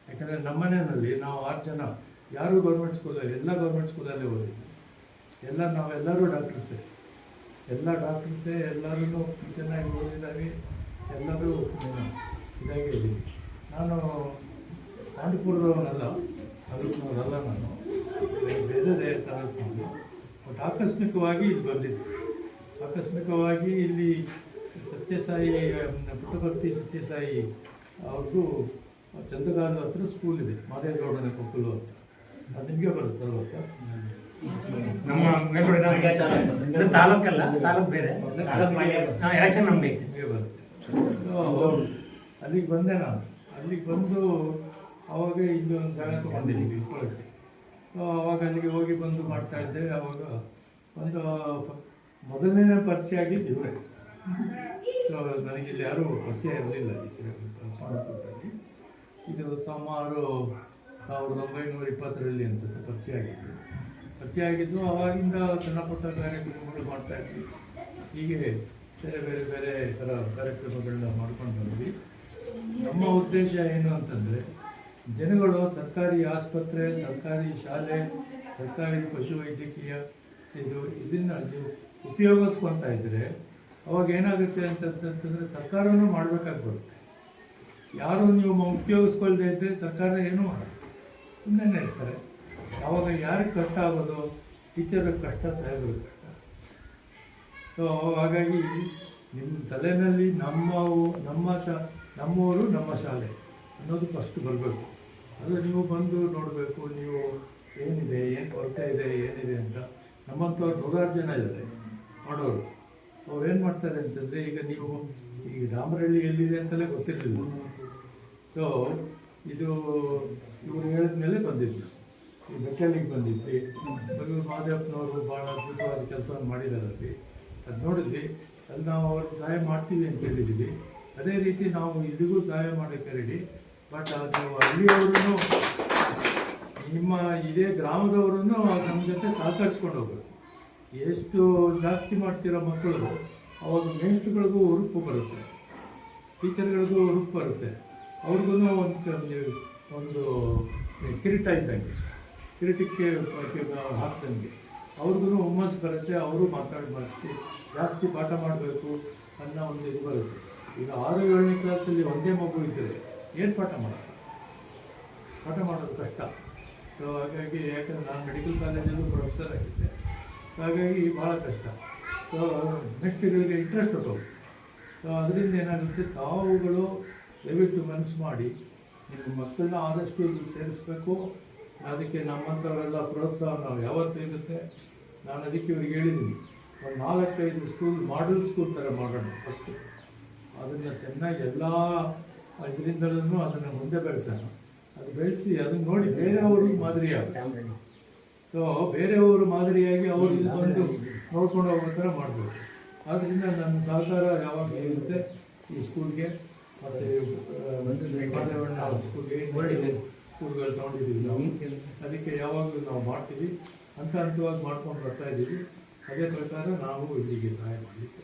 ಯಾಕಂದರೆ ನಮ್ಮನೆಯಲ್ಲಿ ನಾವು 6 ಜನ ಯಾರು ಗೌರ್ಮೆಂಟ್ ಸ್ಕೂಲಲ್ಲಿ, ಎಲ್ಲ ಗೌರ್ಮೆಂಟ್ ಸ್ಕೂಲಲ್ಲೇ ಓದಿದ್ವಿ. ನಾವೆಲ್ಲರೂ ಡಾಕ್ಟರ್ಸೇ, ಎಲ್ಲರೂ ಚೆನ್ನಾಗಿ ಓದಿದ್ದಾವೆ. ಎಲ್ಲರೂ ಇದಾಗೆ ಇದ್ದೀನಿ. ನಾನು ಪಾಂಡಪುರದವನಲ್ಲ, ತಾಲೂಕಿನವರಲ್ಲ, ನಾನು ಬೇರೆ ತಾಲೂಕಿನಲ್ಲಿ. ಬಟ್ ಆಕಸ್ಮಿಕವಾಗಿ ಇಲ್ಲಿ ಬಂದಿದ್ದೆ. ಆಕಸ್ಮಿಕವಾಗಿ ಇಲ್ಲಿ ಸತ್ಯಸಾಯಿ ಪುಟ್ಟಭರ್ತಿ ಸತ್ಯಸಾಯಿ ಅವ್ರದ್ದು ಚಂದ್ರಗಾಲ ಹತ್ರ ಸ್ಕೂಲ್ ಇದೆ, ಮಾದೇಗೌಡನ ಕೊಕ್ಕಲು ಅಂತ. ಅದು ನಿಮಗೆ ಬರುತ್ತಲ್ವ ಸರ್? ನಮ್ಮ ಮೇಲ್ಗಡೆ ತಾಲೂಕಲ್ಲ, ತಾಲೂಕು ಬೇರೆ, ಎಲೆಕ್ಷನ್ ನಮ್ಗೆ ಐತೆ. ನಿಮಗೆ ಬರುತ್ತೆ. ಅಲ್ಲಿಗೆ ಬಂದೆ ನಾನು. ಅಲ್ಲಿಗೆ ಬಂದು ಆವಾಗ ಇಲ್ಲೊಂದು ಜಾಗ ತೊಗೊಂಡಿದ್ದೀವಿ ಇಟ್ಕೊಳ್ಳೋಕ್ಕೆ. ಆವಾಗ ಅಲ್ಲಿಗೆ ಹೋಗಿ ಬಂದು ಮಾಡ್ತಾಯಿದ್ದೆ. ಆವಾಗ ಒಂದು ಮೊದಲನೇ ಪರಿಚಯ ಆಗಿದ್ದು ಇವರೇ. ಸೊ ನನಗಿಲ್ಲಿ ಯಾರೂ ಪರಿಚಯ ಇರಲಿಲ್ಲ ಪಾಂಡಪುರದಲ್ಲಿ. ಇದು ಸುಮಾರು 1920ರಲ್ಲಿ ಅನಿಸುತ್ತೆ ಪರಿಚಯ ಆಗಿದ್ದು. ಆವಾಗಿಂದ ಸಣ್ಣ ಪುಟ್ಟ ಕಾರ್ಯಕ್ರಮಗಳು ಮಾಡ್ತಾಯಿದ್ವಿ. ಹೀಗೆ ಬೇರೆ ಬೇರೆ ಬೇರೆ ಥರ ಕಾರ್ಯಕ್ರಮಗಳನ್ನ ಮಾಡ್ಕೊಂಡು ಬಂದ್ವಿ. ನಮ್ಮ ಉದ್ದೇಶ ಏನು ಅಂತಂದರೆ, ಜನಗಳು ಸರ್ಕಾರಿ ಆಸ್ಪತ್ರೆ, ಸರ್ಕಾರಿ ಶಾಲೆ, ಸರ್ಕಾರಿ ಪಶುವೈದ್ಯಕೀಯ ಇದನ್ನು ನೀವು ಉಪಯೋಗಿಸ್ಕೊತಾ ಇದ್ದರೆ ಅವಾಗ ಏನಾಗುತ್ತೆ ಅಂತಂತಂದರೆ ಸರ್ಕಾರನೂ ಮಾಡಬೇಕಾಗಿ ಬರುತ್ತೆ. ಯಾರು ನೀವು ಉಪಯೋಗಿಸ್ಕೊಳ್ದೇ ಇದ್ದರೆ ಸರ್ಕಾರ ಏನೂ ಮಾಡಲ್ಲ, ಸುಮ್ಮನೆ ಇರ್ತಾರೆ. ಆವಾಗ ಯಾರಿಗೆ ಕಷ್ಟ ಆಗೋದು? ಟೀಚರ್ಗೆ ಕಷ್ಟ, ಸಾಹೇಬ್ರಿಗೆ ಕಷ್ಟ. ಸೊ ಹಾಗಾಗಿ ನಿಮ್ಮ ತಲೆಯಲ್ಲಿ ನಮ್ಮೂರು ನಮ್ಮ ಶಾಲೆ ಅನ್ನೋದು ಫಸ್ಟ್ ಬರಬೇಕು. ಅದು ನೀವು ಬಂದು ನೋಡಬೇಕು, ನೀವು ಏನಿದೆ, ಏನು ಕೊರತೆ ಇದೆ, ಏನಿದೆ ಅಂತ. ನಮ್ಮಂಥವ್ರು 100 ಜನ ಇದ್ದಾರೆ ಮಾಡೋರು. ಅವ್ರು ಏನು ಮಾಡ್ತಾರೆ ಅಂತಂದರೆ, ಈಗ ಡಾಮರಹಳ್ಳಿ ಎಲ್ಲಿದೆ ಅಂತಲೇ ಗೊತ್ತಿರಲಿಲ್ಲ. ಸೊ ಇದು ಇವರು ಹೇಳಿದ ಮೇಲೆ ಬಂದಿದ್ವಿ. ಈ ಬೆಟ್ಟಳ್ಳಿಗೆ ಬಂದಿದ್ವಿ. ಮಾದೇವಪ್ಪನವರು ಭಾಳ ಅದ್ಭುತವಾದ ಕೆಲಸವನ್ನು ಮಾಡಿದ್ದಾರೆ ಅಲ್ಲಿ. ಅದು ನೋಡಿದ್ವಿ. ಅಲ್ಲಿ ನಾವು ಅವ್ರಿಗೆ ಸಹಾಯ ಮಾಡ್ತೀವಿ ಅಂತ ಹೇಳಿದ್ದೀವಿ. ಅದೇ ರೀತಿ ನಾವು ಇಲ್ಲಿಗೂ ಸಹಾಯ ಮಾಡೋಕ್ಕೆ ರೆಡಿ. ಬಟ್ ನೀವು ಹಳ್ಳಿಯವ್ರೂ, ನಿಮ್ಮ ಇದೇ ಗ್ರಾಮದವ್ರೂ ನಮ್ಮ ಜೊತೆ ಸಹಕರಿಸ್ಕೊಂಡು ಹೋಗ್ಬೇಕು. ಎಷ್ಟು ಜಾಸ್ತಿ ಮಾಡ್ತಿರೋ ಮಕ್ಕಳು ಅವಾಗ ಮೇಷ್ಟ್ರುಗಳಿಗೂ ಹುರುಪು ಬರುತ್ತೆ, ಟೀಚರ್ಗಳಿಗೂ ಹುರುಪು ಬರುತ್ತೆ. ಅವ್ರಿಗೂ ಒಂದು ಕಿರೀಟ ಇದ್ದಂಗೆ, ಕಿರೀಟಕ್ಕೆ ಹಾಕ್ದಂಗೆ ಅವ್ರಿಗೂ ಹುಮ್ಮಸ್ಸು ಬರುತ್ತೆ. ಅವರು ಮಾತಾಡಿ ಜಾಸ್ತಿ ಪಾಠ ಮಾಡಬೇಕು ಅನ್ನೋ ಒಂದು ಇದು ಬರುತ್ತೆ. ಈಗ 6, 7ನೇ ಕ್ಲಾಸಲ್ಲಿ ಒಂದೇ ಮಗು ಇದ್ದರೆ ಏನು ಪಾಠ ಮಾಡೋದು ಕಷ್ಟ. ಸೊ ಹಾಗಾಗಿ, ಯಾಕಂದರೆ ನಾನು ಮೆಡಿಕಲ್ ಕಾಲೇಜಲ್ಲೂ ಪ್ರೊಫೆಸರ್ ಆಗಿದ್ದೆ, ಹಾಗಾಗಿ ಭಾಳ ಕಷ್ಟ. ಸೊ ನೆಕ್ಸ್ಟ್ಗಳಿಗೆ ಇಂಟ್ರೆಸ್ಟ್ ಹೊಟ್ಟೋದು. ಸೊ ಅದರಿಂದ ಏನಾಗುತ್ತೆ, ತಾವುಗಳು ದಯವಿಟ್ಟು ಮನಸ್ಸು ಮಾಡಿ ನಿಮ್ಮ ಮಕ್ಕಳನ್ನ ಆದಷ್ಟು ಇಲ್ಲಿ ಸೇರಿಸ್ಬೇಕು. ಅದಕ್ಕೆ ನಮ್ಮಂಥವರೆಲ್ಲ ಪ್ರೋತ್ಸಾಹ ನಾವು ಯಾವತ್ತೂ ಇರುತ್ತೆ. ನಾನು ಅದಕ್ಕೆ ಇವ್ರಿಗೆ ಹೇಳಿದ್ದೀನಿ, ಒಂದು 4-5 ಸ್ಕೂಲ್ ಮಾಡೆಲ್ ಸ್ಕೂಲ್ ಥರ ಮಾಡೋಣ ಫಸ್ಟು. ಅದನ್ನು ಚೆನ್ನಾಗಿ ಎಲ್ಲ ಇದರಿಂದಲೂ ಅದನ್ನು ಮುಂದೆ ಬೆಳೆಸೋಣ. ಅದು ಬೆಳೆಸಿ ಅದನ್ನು ನೋಡಿ ಬೇರೆಯವ್ರಿಗೆ ಮಾದರಿಯಾಗುತ್ತೆ. ಸೊ ಬೇರೆಯವರು ಮಾದರಿಯಾಗಿ ಅವರು ಇಲ್ಲಿ ಬಂದು ನೋಡ್ಕೊಂಡು ಹೋಗೋ ಥರ ಮಾಡಬೇಕು. ಆದ್ದರಿಂದ ನನ್ನ ಸಹಕಾರ ಯಾವಾಗ ಇರುತ್ತೆ ಈ ಸ್ಕೂಲ್ಗೆ, ಮತ್ತು ಮಾದೇವಣ್ಣ ಸ್ಕೂಲ್ಗೆ ಸ್ಕೂಲ್ಗಳು ತೊಗೊಂಡಿದ್ದೀವಿ ನಾವು. ಅದಕ್ಕೆ ಯಾವಾಗಲೂ ನಾವು ಮಾಡ್ತೀವಿ, ಹಂತವಾಗಿ ಮಾಡ್ಕೊಂಡು ಬರ್ತಾಯಿದ್ದೀವಿ. ಅದೇ ಪ್ರಕಾರ ನಾವು ಇಲ್ಲಿಗೆ ಸಹಾಯ ಮಾಡಲಿಕ್ಕೆ